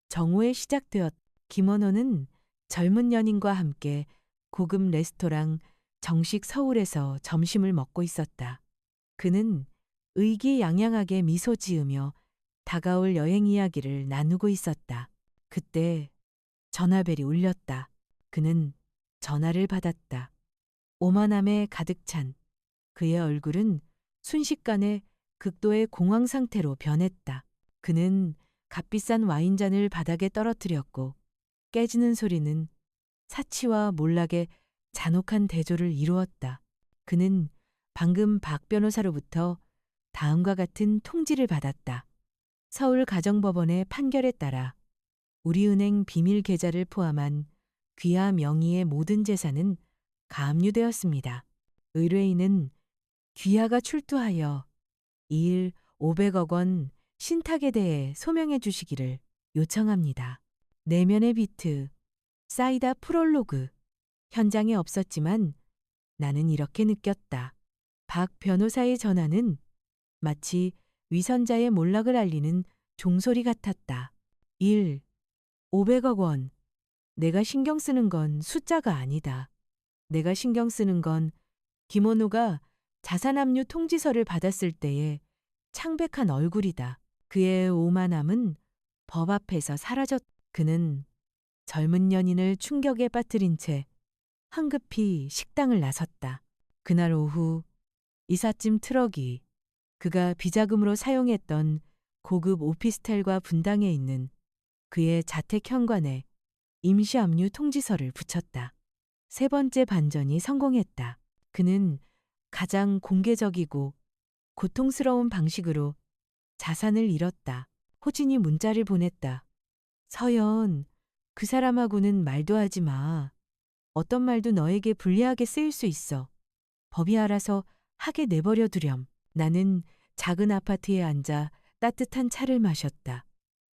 정오에 시작되었. 김원호는 젊은 연인과 함께 고급 레스토랑 정식 서울에서 점심을 먹고 있었다. 그는 의기양양하게 미소 지으며 다가올 여행 이야기를 나누고 있었다. 그때 전화벨이 울렸다. 그는 전화를 받았다. 오만함에 가득 찬 그의 얼굴은 순식간에 극도의 공황 상태로 변했다. 그는 값비싼 와인잔을 바닥에 떨어뜨렸고 깨지는 소리는 사치와 몰락의 잔혹한 대조를 이루었다. 그는 방금 박 변호사로부터 다음과 같은 통지를 받았다. 서울가정법원의 판결에 따라 우리은행 비밀 계좌를 포함한 귀하 명의의 모든 재산은 가압류되었습니다. 의뢰인은 귀하가 출두하여 이일 500억 원 신탁에 대해 소명해 주시기를 요청합니다. 내면의 비트, 사이다 프롤로그. 현장에 없었지만 나는 이렇게 느꼈다. 박 변호사의 전화는 마치 위선자의 몰락을 알리는 종소리 같았다. 1. 500억 원. 내가 신경 쓰는 건 숫자가 아니다. 내가 신경 쓰는 건 김원호가 자산압류 통지서를 받았을 때의 창백한 얼굴이다. 그의 오만함은 법 앞에서 사라졌. 그는 젊은 연인을 충격에 빠뜨린 채 황급히 식당을 나섰다. 그날 오후 이삿짐 트럭이 그가 비자금으로 사용했던 고급 오피스텔과 분당에 있는 그의 자택 현관에 임시 압류 통지서를 붙였다. 세 번째 반전이 성공했다. 그는 가장 공개적이고 고통스러운 방식으로 자산을 잃었다. 호진이 문자를 보냈다. 서연, 그 사람하고는 말도 하지 마. 어떤 말도 너에게 불리하게 쓰일 수 있어. 법이 알아서 하게 내버려 두렴. 나는 작은 아파트에 앉아 따뜻한 차를 마셨다.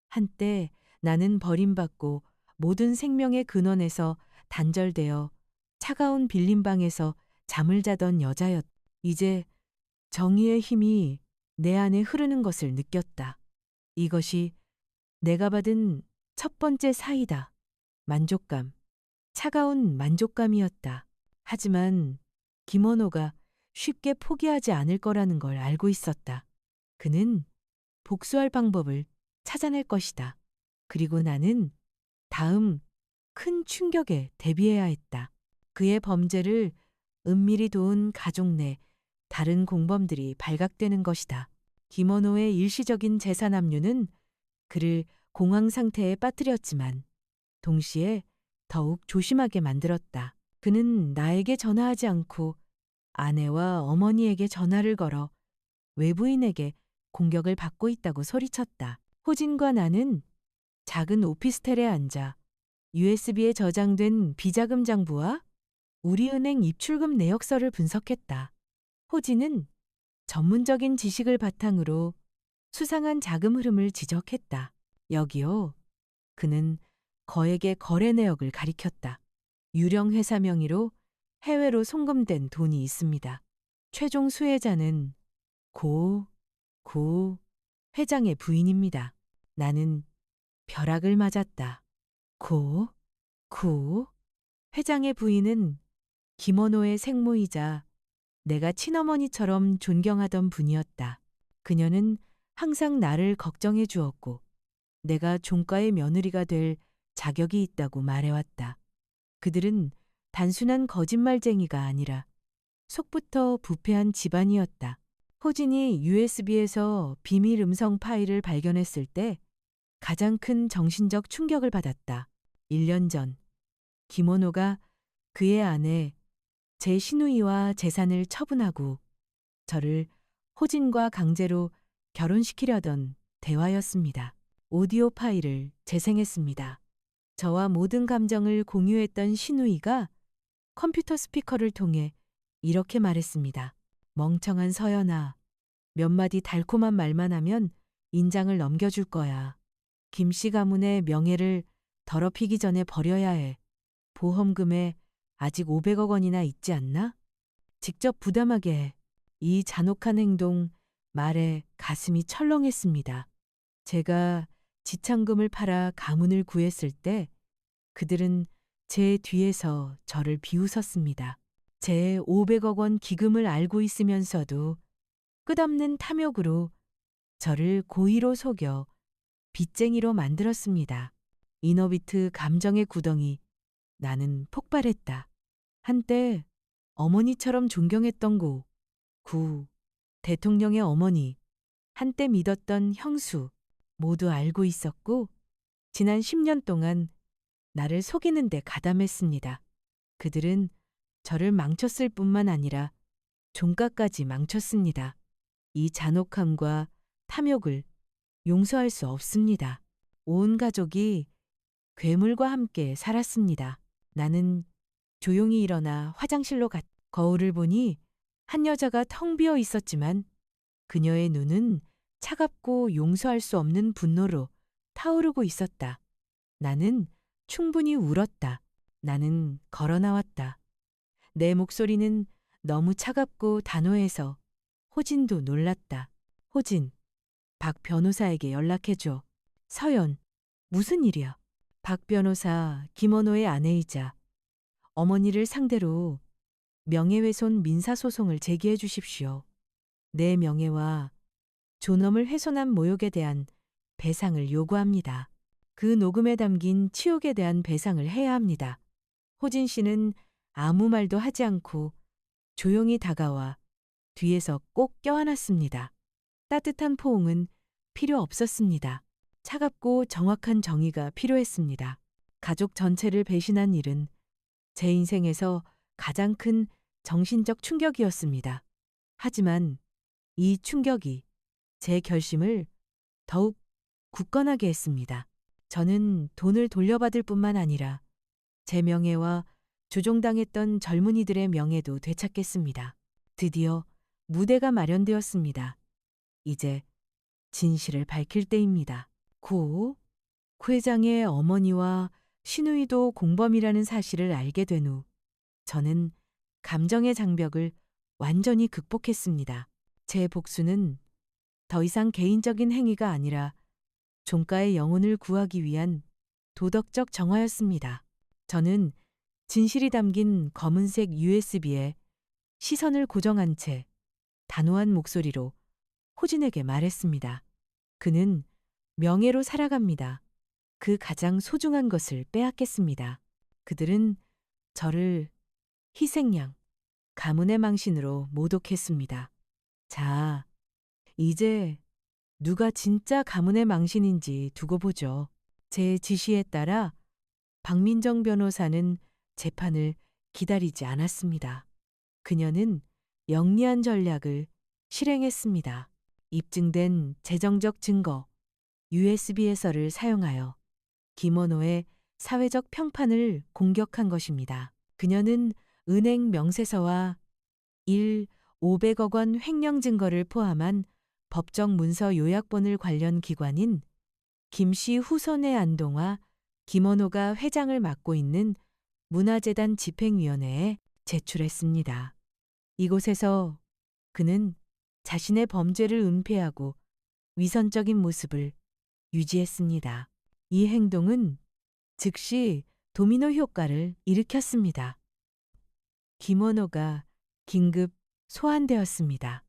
한때 나는 버림받고 모든 생명의 근원에서 단절되어 차가운 빌린 방에서 잠을 자던 여자였. 이제 정의의 힘이 내 안에 흐르는 것을 느꼈다. 이것이 내가 받은 첫 번째 사이다. 만족감. 차가운 만족감이었다. 하지만 김원호가 쉽게 포기하지 않을 거라는 걸 알고 있었다. 그는 복수할 방법을 찾아낼 것이다. 그리고 나는 다음 큰 충격에 대비해야 했다. 그의 범죄를 은밀히 도운 가족 내 다른 공범들이 발각되는 것이다. 김원호의 일시적인 재산 압류는 그를 공황 상태에 빠뜨렸지만 동시에 더욱 조심하게 만들었다. 그는 나에게 전화하지 않고 아내와 어머니에게 전화를 걸어 외부인에게 공격을 받고 있다고 소리쳤다. 호진과 나는 작은 오피스텔에 앉아 USB에 저장된 비자금 장부와 우리은행 입출금 내역서를 분석했다. 호진은 전문적인 지식을 바탕으로 수상한 자금 흐름을 지적했다. 여기요. 그는 거액의 거래 내역을 가리켰다. 유령 회사 명의로 해외로 송금된 돈이 있습니다. 최종 수혜자는 고 회장의 부인입니다. 나는 벼락을 맞았다. 고 회장의 부인은 김원호의 생모이자 내가 친어머니처럼 존경하던 분이었다. 그녀는 항상 나를 걱정해 주었고 내가 종가의 며느리가 될 자격이 있다고 말해왔다. 그들은 단순한 거짓말쟁이가 아니라 속부터 부패한 집안이었다. 호진이 USB에서 비밀 음성 파일을 발견했을 때 가장 큰 정신적 충격을 받았다. 1년 전 김원호가 그의 아내 제 시누이와 재산을 처분하고 저를 호진과 강제로 결혼시키려던 대화였습니다. 오디오 파일을 재생했습니다. 저와 모든 감정을 공유했던 시누이가 컴퓨터 스피커를 통해 이렇게 말했습니다. 멍청한 서연아, 몇 마디 달콤한 말만 하면 인장을 넘겨줄 거야. 김씨 가문의 명예를 더럽히기 전에 버려야 해. 보험금에 아직 500억 원이나 있지 않나? 직접 부담하게 해. 이 잔혹한 행동, 말에 가슴이 철렁했습니다. 제가 지창금을 팔아 가문을 구했을 때 그들은 제 뒤에서 저를 비웃었습니다. 제 500억 원 기금을 알고 있으면서도 끝없는 탐욕으로 저를 고의로 속여 빚쟁이로 만들었습니다. 이너비트 감정의 구덩이, 나는 폭발했다. 한때 어머니처럼 존경했던 구 대통령의 어머니, 한때 믿었던 형수, 모두 알고 있었고 지난 10년 동안 나를 속이는 데 가담했습니다. 그들은 저를 망쳤을 뿐만 아니라 종가까지 망쳤습니다. 이 잔혹함과 탐욕을 용서할 수 없습니다. 온 가족이 괴물과 함께 살았습니다. 나는 조용히 일어나 화장실로 거울을 보니 한 여자가 텅 비어 있었지만 그녀의 눈은 차갑고 용서할 수 없는 분노로 타오르고 있었다. 나는 충분히 울었다. 나는 걸어 나왔다. 내 목소리는 너무 차갑고 단호해서 호진도 놀랐다. 호진, 박 변호사에게 연락해줘. 서연, 무슨 일이야? 박 변호사, 김원호의 아내이자 어머니를 상대로 명예훼손 민사소송을 제기해 주십시오. 내 명예와 존엄을 훼손한 모욕에 대한 배상을 요구합니다. 그 녹음에 담긴 치욕에 대한 배상을 해야 합니다. 호진 씨는 아무 말도 하지 않고 조용히 다가와 뒤에서 꼭 껴안았습니다. 따뜻한 포옹은 필요 없었습니다. 차갑고 정확한 정의가 필요했습니다. 가족 전체를 배신한 일은 제 인생에서 가장 큰 정신적 충격이었습니다. 하지만 이 충격이 제 결심을 더욱 굳건하게 했습니다. 저는 돈을 돌려받을 뿐만 아니라 제 명예와 조종당했던 젊은이들의 명예도 되찾겠습니다. 드디어 무대가 마련되었습니다. 이제 진실을 밝힐 때입니다. 구 회장의 어머니와 시누이도 공범이라는 사실을 알게 된 후 저는 감정의 장벽을 완전히 극복했습니다. 제 복수는 더 이상 개인적인 행위가 아니라 종가의 영혼을 구하기 위한 도덕적 정화였습니다. 저는 진실이 담긴 검은색 USB에 시선을 고정한 채 단호한 목소리로 호진에게 말했습니다. 그는 명예로 살아갑니다. 그 가장 소중한 것을 빼앗겠습니다. 그들은 저를 희생양, 가문의 망신으로 모독했습니다. 자, 이제 누가 진짜 가문의 망신인지 두고 보죠. 제 지시에 따라 박민정 변호사는 재판을 기다리지 않았습니다. 그녀는 영리한 전략을 실행했습니다. 입증된 재정적 증거, USB 해설을 사용하여 김원호의 사회적 평판을 공격한 것입니다. 그녀는 은행 명세서와 500억 원 횡령 증거를 포함한 법정 문서 요약본을 관련 기관인 김씨 후손의 안동화 김원호가 회장을 맡고 있는 문화재단 집행위원회에 제출했습니다. 이곳에서 그는 자신의 범죄를 은폐하고 위선적인 모습을 유지했습니다. 이 행동은 즉시 도미노 효과를 일으켰습니다. 김원호가 긴급 소환되었습니다.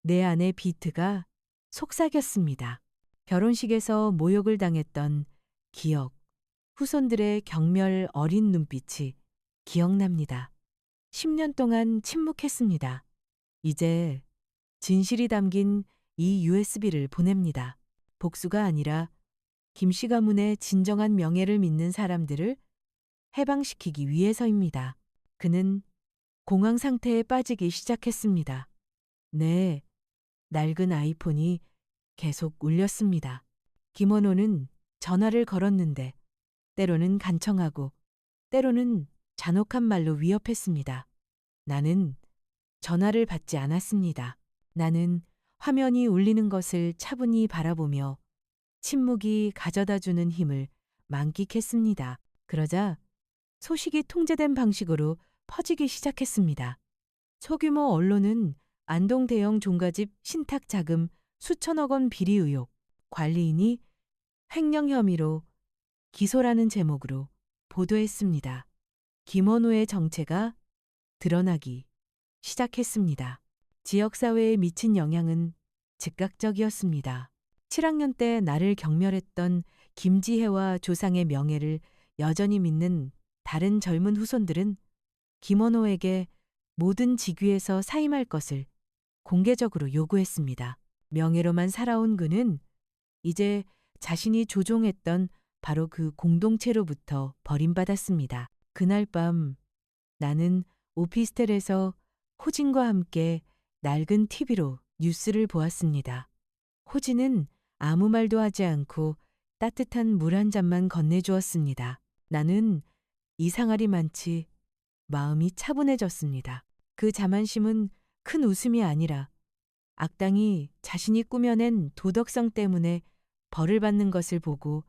내 아내 비트가 속삭였습니다. 결혼식에서 모욕을 당했던 기억, 후손들의 경멸 어린 눈빛이 기억납니다. 10년 동안 침묵했습니다. 이제 진실이 담긴 이 USB를 보냅니다. 복수가 아니라 김씨 가문의 진정한 명예를 믿는 사람들을 해방시키기 위해서입니다. 그는 공황 상태에 빠지기 시작했습니다. 네, 낡은 아이폰이 계속 울렸습니다. 김원호는 전화를 걸었는데 때로는 간청하고 때로는 잔혹한 말로 위협했습니다. 나는 전화를 받지 않았습니다. 나는 화면이 울리는 것을 차분히 바라보며 침묵이 가져다주는 힘을 만끽했습니다. 그러자 소식이 통제된 방식으로 퍼지기 시작했습니다. 소규모 언론은 안동 대형 종가집 신탁 자금 수천억 원 비리 의혹, 관리인이 횡령 혐의로 기소라는 제목으로 보도했습니다. 김원호의 정체가 드러나기 시작했습니다. 지역사회에 미친 영향은 즉각적이었습니다. 7학년 때 나를 경멸했던 김지혜와 조상의 명예를 여전히 믿는 다른 젊은 후손들은 김원호에게 모든 직위에서 사임할 것을 공개적으로 요구했습니다. 명예로만 살아온 그는 이제 자신이 조종했던 바로 그 공동체로부터 버림받았습니다. 그날 밤 나는 오피스텔에서 호진과 함께 낡은 TV로 뉴스를 보았습니다. 호진은 아무 말도 하지 않고 따뜻한 물 한 잔만 건네주었습니다. 나는 이상하리 많지 마음이 차분해졌습니다. 그 자만심은 큰 웃음이 아니라 악당이 자신이 꾸며낸 도덕성 때문에 벌을 받는 것을 보고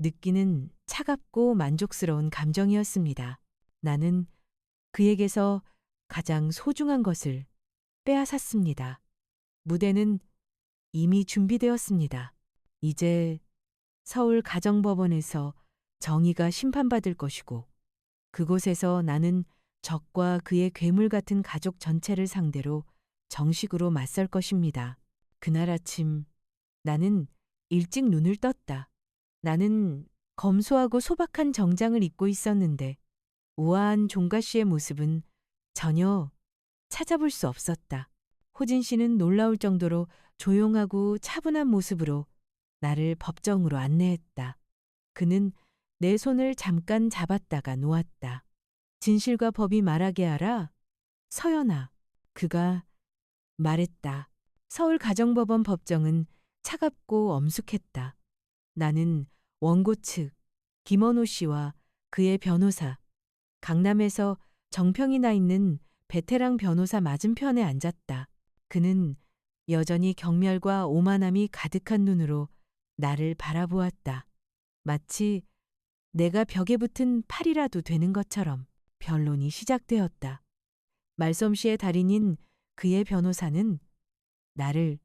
느끼는 차갑고 만족스러운 감정이었습니다. 나는 그에게서 가장 소중한 것을 빼앗았습니다. 무대는 이미 준비되었습니다. 이제 서울 가정법원에서 정의가 심판받을 것이고 그곳에서 나는 적과 그의 괴물 같은 가족 전체를 상대로 정식으로 맞설 것입니다. 그날 아침 나는 일찍 눈을 떴다. 나는 검소하고 소박한 정장을 입고 있었는데 우아한 종가 씨의 모습은 전혀 찾아볼 수 없었다. 호진 씨는 놀라울 정도로 조용하고 차분한 모습으로 나를 법정으로 안내했다. 그는 내 손을 잠깐 잡았다가 놓았다. 진실과 법이 말하게 하라. 서연아, 그가 말했다. 서울 가정법원 법정은 차갑고 엄숙했다. 나는 원고 측 김원호 씨와 그의 변호사, 강남에서 정평이 나 있는 베테랑 변호사 맞은편에 앉았다. 그는 여전히 경멸과 오만함이 가득한 눈으로 나를 바라보았다. 마치 내가 벽에 붙은 팔이라도 되는 것처럼. 변론이 시작되었다. 말솜씨의 달인인 그의 변호사는 나를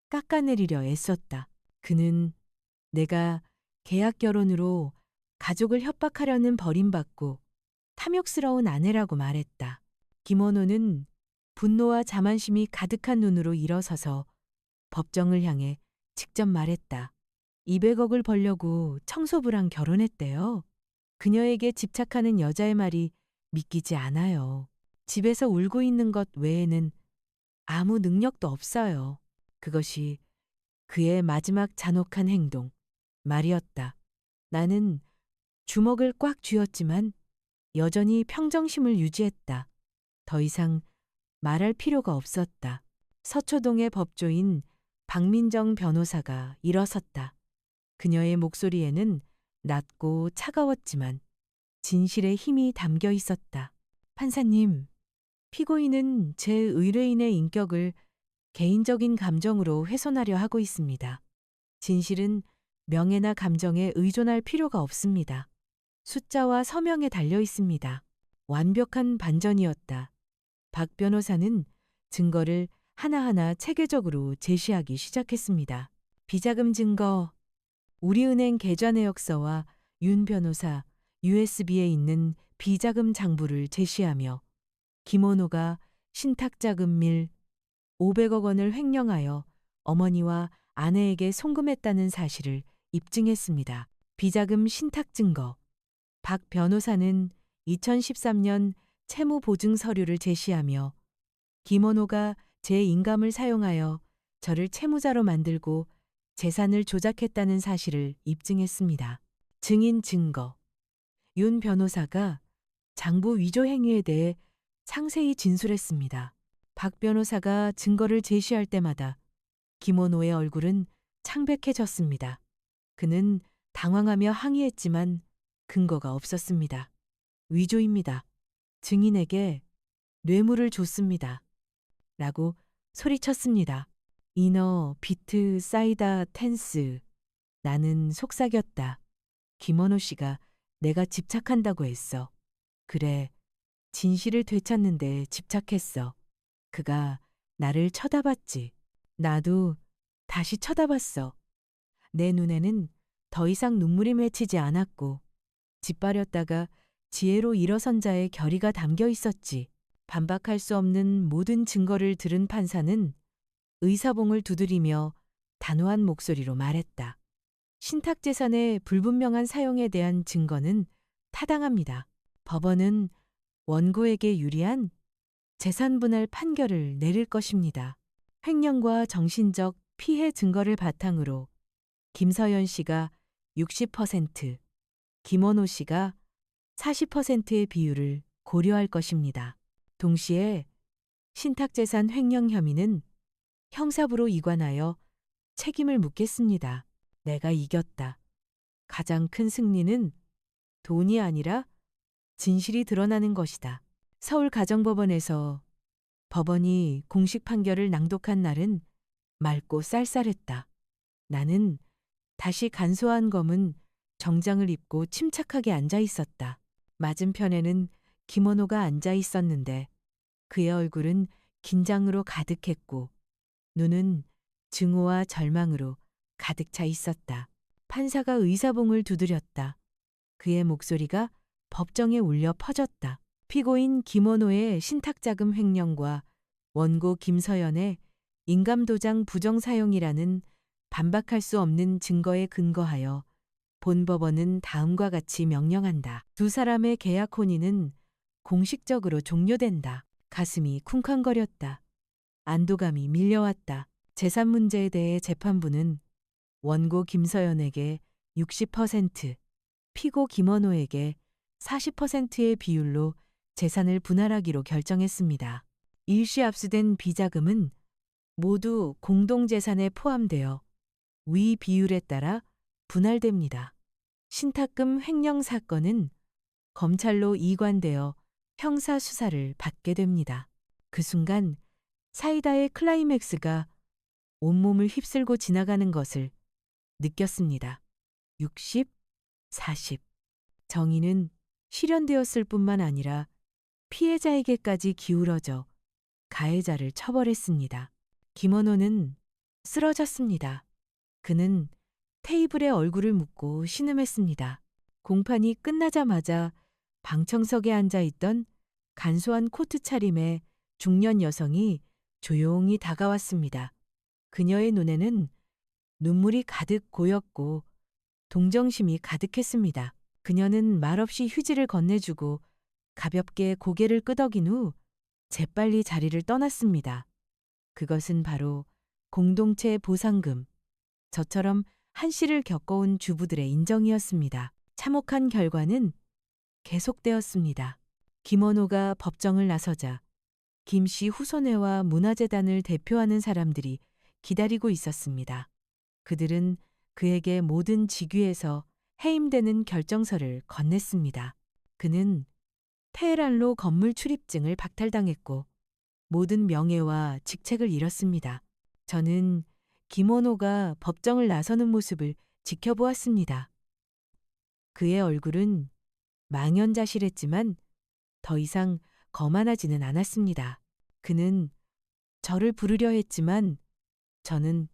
깎아내리려 애썼다. 그는 내가 계약 결혼으로 가족을 협박하려는 버림받고 탐욕스러운 아내라고 말했다. 김원호는 분노와 자만심이 가득한 눈으로 일어서서 법정을 향해 직접 말했다. 200억을 벌려고 청소부랑 결혼했대요. 그녀에게 집착하는 여자의 말이 믿기지 않아요. 집에서 울고 있는 것 외에는 아무 능력도 없어요. 그것이 그의 마지막 잔혹한 행동, 말이었다. 나는 주먹을 꽉 쥐었지만 여전히 평정심을 유지했다. 더 이상 말할 필요가 없었다. 서초동의 법조인 박민정 변호사가 일어섰다. 그녀의 목소리에는 낮고 차가웠지만 진실의 힘이 담겨 있었다. 판사님, 피고인은 제 의뢰인의 인격을 개인적인 감정으로 훼손하려 하고 있습니다. 진실은 명예나 감정에 의존할 필요가 없습니다. 숫자와 서명에 달려 있습니다. 완벽한 반전이었다. 박 변호사는 증거를 하나하나 체계적으로 제시하기 시작했습니다. 비자금 증거, 우리은행 계좌 내역서와 윤 변호사, USB에 있는 비자금 장부를 제시하며 김원호가 신탁자금 밀 500억 원을 횡령하여 어머니와 아내에게 송금했다는 사실을 입증했습니다. 비자금 신탁 증거. 박 변호사는 2013년 채무 보증 서류를 제시하며 김원호가 제 인감을 사용하여 저를 채무자로 만들고 재산을 조작했다는 사실을 입증했습니다. 증인 증거. 윤 변호사가 장부 위조 행위에 대해 상세히 진술했습니다. 박 변호사가 증거를 제시할 때마다 김원호의 얼굴은 창백해졌습니다. 그는 당황하며 항의했지만 근거가 없었습니다. 위조입니다. 증인에게 뇌물을 줬습니다. 라고 소리쳤습니다. 이너, 비트, 사이다, 텐스. 나는 속삭였다. 김원호 씨가 내가 집착한다고 했어. 그래, 진실을 되찾는데 집착했어. 그가 나를 쳐다봤지. 나도 다시 쳐다봤어. 내 눈에는 더 이상 눈물이 맺히지 않았고 짓밟렸다가 지혜로 일어선 자의 결의가 담겨 있었지. 반박할 수 없는 모든 증거를 들은 판사는 의사봉을 두드리며 단호한 목소리로 말했다. 신탁재산의 불분명한 사용에 대한 증거는 타당합니다. 법원은 원고에게 유리한 재산분할 판결을 내릴 것입니다. 횡령과 정신적 피해 증거를 바탕으로 김서연 씨가 60%, 김원호 씨가 40%의 비율을 고려할 것입니다. 동시에 신탁재산 횡령 혐의는 형사부로 이관하여 책임을 묻겠습니다. 내가 이겼다. 가장 큰 승리는 돈이 아니라 진실이 드러나는 것이다. 서울가정법원에서 법원이 공식 판결을 낭독한 날은 맑고 쌀쌀했다. 나는 다시 간소한 검은 정장을 입고 침착하게 앉아 있었다. 맞은편에는 김원호가 앉아 있었는데 그의 얼굴은 긴장으로 가득했고 눈은 증오와 절망으로 가득 차 있었다. 판사가 의사봉을 두드렸다. 그의 목소리가 법정에 울려 퍼졌다. 피고인 김원호의 신탁자금 횡령과 원고 김서연의 인감도장 부정사용이라는 반박할 수 없는 증거에 근거하여 본법원은 다음과 같이 명령한다. 두 사람의 계약 혼인은 공식적으로 종료된다. 가슴이 쿵쾅거렸다. 안도감이 밀려왔다. 재산 문제에 대해 재판부는 원고 김서연에게 60%, 피고 김원호에게 40%의 비율로 재산을 분할하기로 결정했습니다. 일시 압수된 비자금은 모두 공동재산에 포함되어 위 비율에 따라 분할됩니다. 신탁금 횡령 사건은 검찰로 이관되어 형사 수사를 받게 됩니다. 그 순간 사이다의 클라이맥스가 온몸을 휩쓸고 지나가는 것을 느꼈습니다. 60, 40. 정의는 실현되었을 뿐만 아니라 피해자에게까지 기울어져 가해자를 처벌했습니다. 김원호는 쓰러졌습니다. 그는 테이블에 얼굴을 묻고 신음했습니다. 공판이 끝나자마자 방청석에 앉아 있던 간소한 코트 차림의 중년 여성이 조용히 다가왔습니다. 그녀의 눈에는 눈물이 가득 고였고 동정심이 가득했습니다. 그녀는 말없이 휴지를 건네주고 가볍게 고개를 끄덕인 후 재빨리 자리를 떠났습니다. 그것은 바로 공동체 보상금. 저처럼 한시를 겪어온 주부들의 인정이었습니다. 참혹한 결과는 계속되었습니다. 김원호가 법정을 나서자 김씨 후손회와 문화재단을 대표하는 사람들이 기다리고 있었습니다. 그들은 그에게 모든 직위에서 해임되는 결정서를 건넸습니다. 그는 테헤란로 건물 출입증을 박탈당했고 모든 명예와 직책을 잃었습니다. 저는 김원호가 법정을 나서는 모습을 지켜보았습니다. 그의 얼굴은 망연자실했지만 더 이상 거만하지는 않았습니다. 그는 저를 부르려 했지만 저는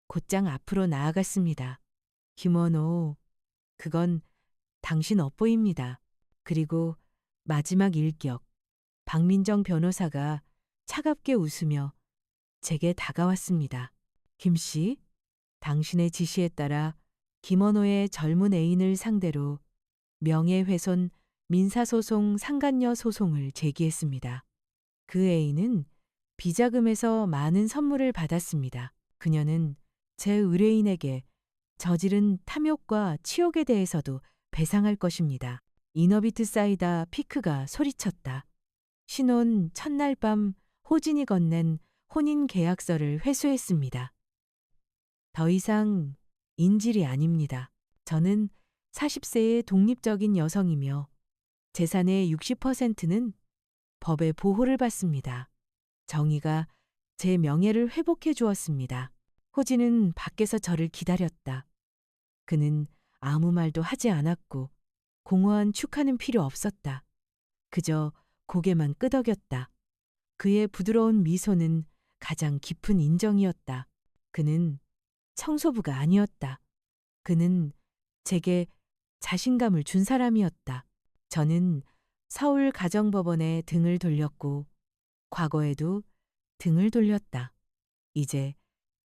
곧장 앞으로 나아갔습니다. 김원호, 그건 당신 업보입니다. 그리고 마지막 일격, 박민정 변호사가 차갑게 웃으며 제게 다가왔습니다. 김씨, 당신의 지시에 따라 김원호의 젊은 애인을 상대로 명예훼손 민사소송, 상간녀 소송을 제기했습니다. 그 애인은 비자금에서 많은 선물을 받았습니다. 그녀는 제 의뢰인에게 저지른 탐욕과 치욕에 대해서도 배상할 것입니다. 이너비트 사이다 피크가 소리쳤다. 신혼 첫날 밤 호진이 건넨 혼인 계약서를 회수했습니다. 더 이상 인질이 아닙니다. 저는 40세의 독립적인 여성이며 재산의 60%는 법의 보호를 받습니다. 정의가 제 명예를 회복해 주었습니다. 호진은 밖에서 저를 기다렸다. 그는 아무 말도 하지 않았고 공허한 축하는 필요 없었다. 그저 고개만 끄덕였다. 그의 부드러운 미소는 가장 깊은 인정이었다. 그는 청소부가 아니었다. 그는 제게 자신감을 준 사람이었다. 저는 서울 가정법원에 등을 돌렸고 과거에도 등을 돌렸다. 이제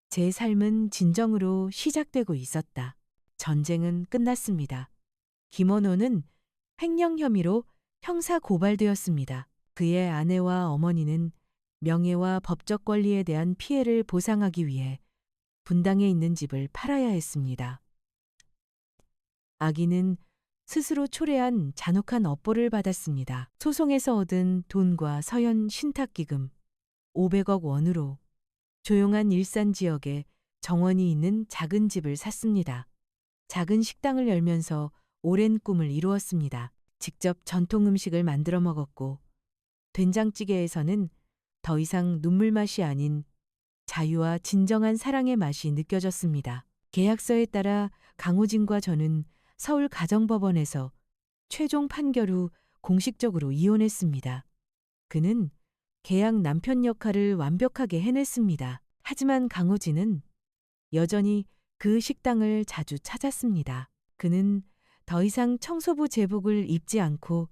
제 삶은 진정으로 시작되고 있었다. 전쟁은 끝났습니다. 김원호는 횡령 혐의로 형사 고발되었습니다. 그의 아내와 어머니는 명예와 법적 권리에 대한 피해를 보상하기 위해 분당에 있는 집을 팔아야 했습니다. 아기는 스스로 초래한 잔혹한 업보를 받았습니다. 소송에서 얻은 돈과 서현 신탁기금 500억 원으로 조용한 일산 지역에 정원이 있는 작은 집을 샀습니다. 작은 식당을 열면서 오랜 꿈을 이루었습니다. 직접 전통 음식을 만들어 먹었고 된장찌개에서는 더 이상 눈물 맛이 아닌 자유와 진정한 사랑의 맛이 느껴졌습니다. 계약서에 따라 강호진과 저는 서울 가정법원에서 최종 판결 후 공식적으로 이혼했습니다. 그는 계약 남편 역할을 완벽하게 해냈습니다. 하지만 강호진은 여전히 그 식당을 자주 찾았습니다. 그는 더 이상 청소부 제복을 입지 않고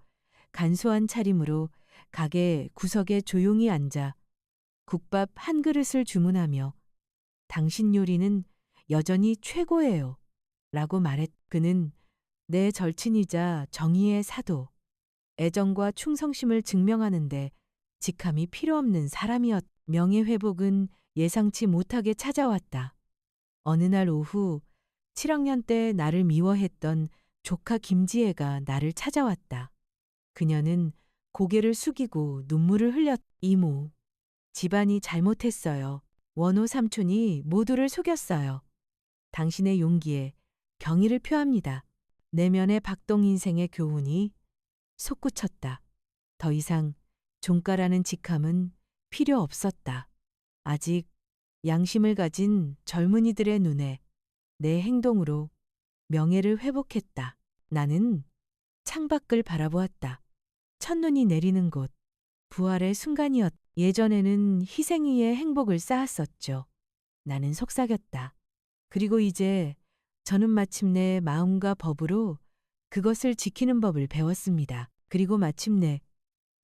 간소한 차림으로 가게 구석에 조용히 앉아 국밥 한 그릇을 주문하며 당신 요리는 여전히 최고예요. 라고 말했. 그는 내 절친이자 정의의 사도, 애정과 충성심을 증명하는데 직함이 필요 없는 사람이었. 명예회복은 예상치 못하게 찾아왔다. 어느 날 오후 7학년 때 나를 미워했던 조카 김지혜가 나를 찾아왔다. 그녀는 고개를 숙이고 눈물을 흘렸. 이모, 집안이 잘못했어요. 원호 삼촌이 모두를 속였어요. 당신의 용기에 경의를 표합니다. 내면의 박동 인생의 교훈이 솟구쳤다. 더 이상 종가라는 직함은 필요 없었다. 아직 양심을 가진 젊은이들의 눈에 내 행동으로 명예를 회복했다. 나는 창밖을 바라보았다. 첫눈이 내리는 곳, 부활의 순간이었. 예전에는 희생 위에 행복을 쌓았었죠. 나는 속삭였다. 그리고 이제 저는 마침내 마음과 법으로 그것을 지키는 법을 배웠습니다. 그리고 마침내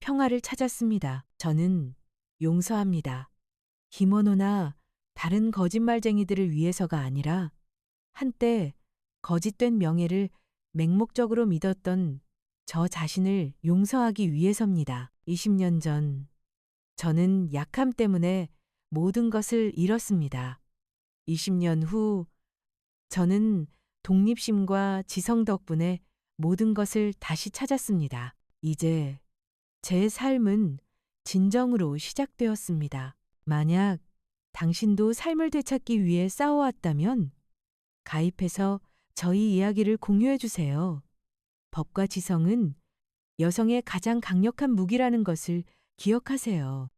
평화를 찾았습니다. 저는 용서합니다. 김원호나 다른 거짓말쟁이들을 위해서가 아니라 한때 거짓된 명예를 맹목적으로 믿었던 저 자신을 용서하기 위해서입니다. 20년 전 저는 약함 때문에 모든 것을 잃었습니다. 20년 후 저는 독립심과 지성 덕분에 모든 것을 다시 찾았습니다. 이제 제 삶은 진정으로 시작되었습니다. 만약 당신도 삶을 되찾기 위해 싸워왔다면 가입해서 저희 이야기를 공유해 주세요. 법과 지성은 여성의 가장 강력한 무기라는 것을 기억하세요.